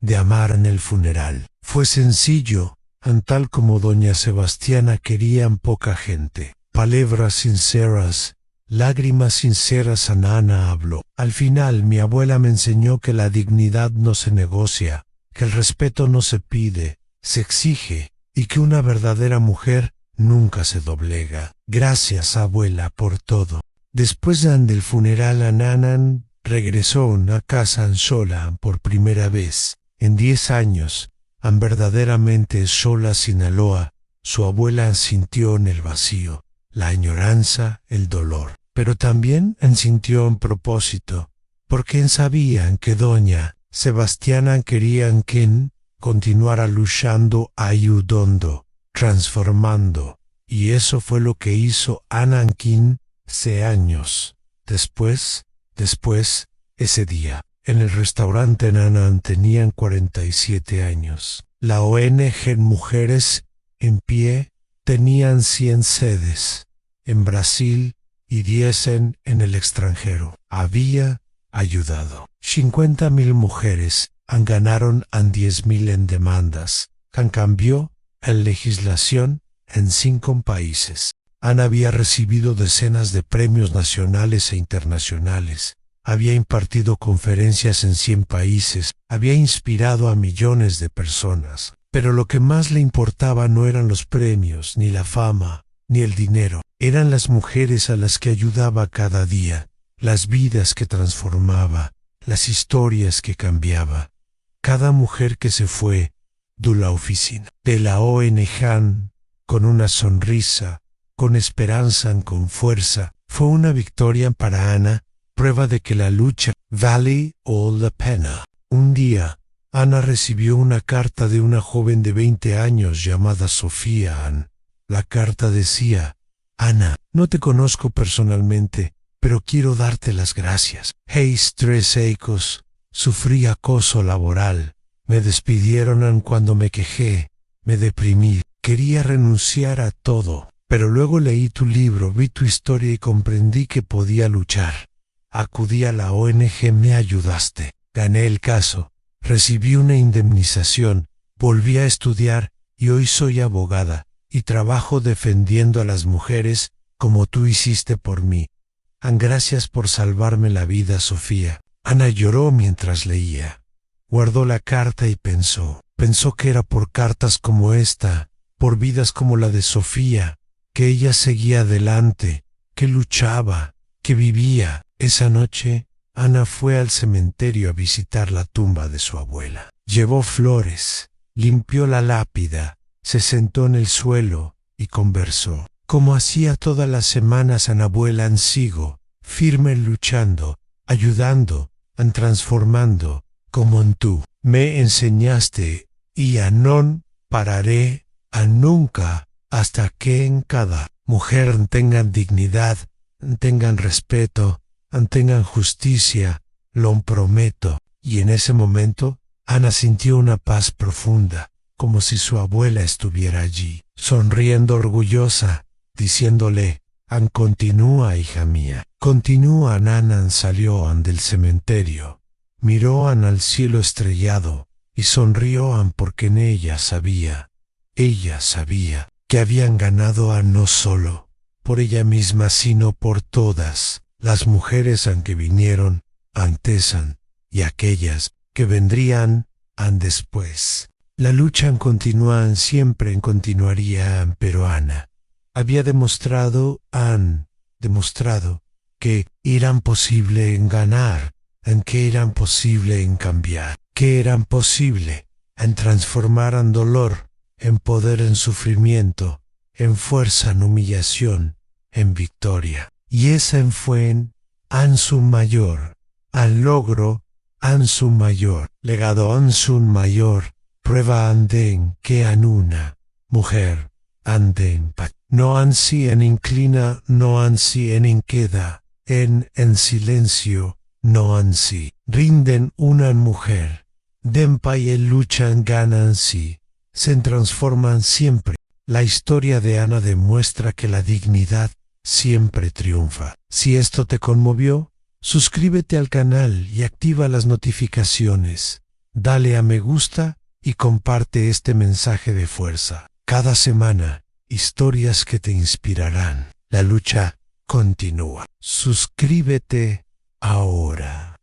de amar en el funeral. Fue sencillo, tal como Doña Sebastiana querían poca gente. Palabras sinceras, lágrimas sinceras. Ana habló. «Al final mi abuela me enseñó que la dignidad no se negocia, que el respeto no se pide, se exige, y que una verdadera mujer nunca se doblega. Gracias, abuela, por todo». Después del funeral, Ana regresó a casa sola por primera vez en 10 años. Verdaderamente sola. Sinaloa. Su abuela sintió en el vacío la añoranza, el dolor, pero también sintió un propósito, porque sabían que Doña Sebastiana quería que continuara luchando, ayudando, transformando, y eso fue lo que hizo Ana 15 años después. Ese día, en el restaurante Ana tenían 47 años. La ONG Mujeres en Pie tenían 100 sedes en Brasil y 10 en el extranjero. Había ayudado 50,000 mujeres. Ganaron 10,000 en demandas. Cambió en legislación en 5 países. Ana había recibido decenas de premios nacionales e internacionales. Había impartido conferencias en 100 países. Había inspirado a millones de personas. Pero lo que más le importaba no eran los premios, ni la fama, ni el dinero. Eran las mujeres a las que ayudaba cada día, las vidas que transformaba, las historias que cambiaba. Cada mujer que se fue de la oficina, de la ONG, con una sonrisa, con esperanza, con fuerza, fue una victoria para Ana, prueba de que la lucha vale all la pena. Un día, Ana recibió una carta de una joven de 20 años llamada Sofía. La carta decía: «Ana, no te conozco personalmente, pero quiero darte las gracias. Hey, 3 años, sufrí acoso laboral. Me despidieron cuando me quejé, me deprimí, quería renunciar a todo. Pero luego leí tu libro, vi tu historia y comprendí que podía luchar. Acudí a la ONG, me ayudaste. gané el caso, recibí una indemnización, volví a estudiar y hoy soy abogada y trabajo defendiendo a las mujeres como tú hiciste por mí. Gracias por salvarme la vida, Sofía. Ana lloró mientras leía. Guardó la carta y pensó que era por cartas como esta, por vidas como la de Sofía, que ella seguía adelante, que luchaba, que vivía. Esa noche, Ana fue al cementerio a visitar la tumba de su abuela. Llevó flores, limpió la lápida, se sentó en el suelo y conversó. Como hacía todas las semanas, abuela, sigo, firme luchando, ayudando, transformando, como en tú me enseñaste, y a non pararé, a nunca, hasta que en cada mujer tengan dignidad, tengan respeto, tengan justicia, lo prometo. Y en ese momento, Ana sintió una paz profunda, como si su abuela estuviera allí, sonriendo orgullosa, diciéndole: continúa, hija mía. Continúa. Ana salió del cementerio, miró al cielo estrellado y sonrió porque en ella sabía que habían ganado no solo por ella misma, sino por todas las mujeres que vinieron antes y aquellas que vendrían después. La lucha continúa, siempre continuaría, pero Ana había demostrado que eran posible en ganar, que eran posible en cambiar, que eran posible en transformar dolor en poder, en sufrimiento, en fuerza, en humillación, en victoria. Y esa fue en su mayor, al logro, en su mayor legado, en su mayor prueba anden que una mujer anden no ansí en inclina, no ansí en queda, en silencio, no ansí rinden una mujer, den y luchan, ganan sí, se transforman siempre. La historia de Ana demuestra que la dignidad siempre triunfa. Si esto te conmovió, suscríbete al canal y activa las notificaciones. Dale a me gusta y comparte este mensaje de fuerza. Cada semana, historias que te inspirarán. La lucha continúa. Suscríbete ahora.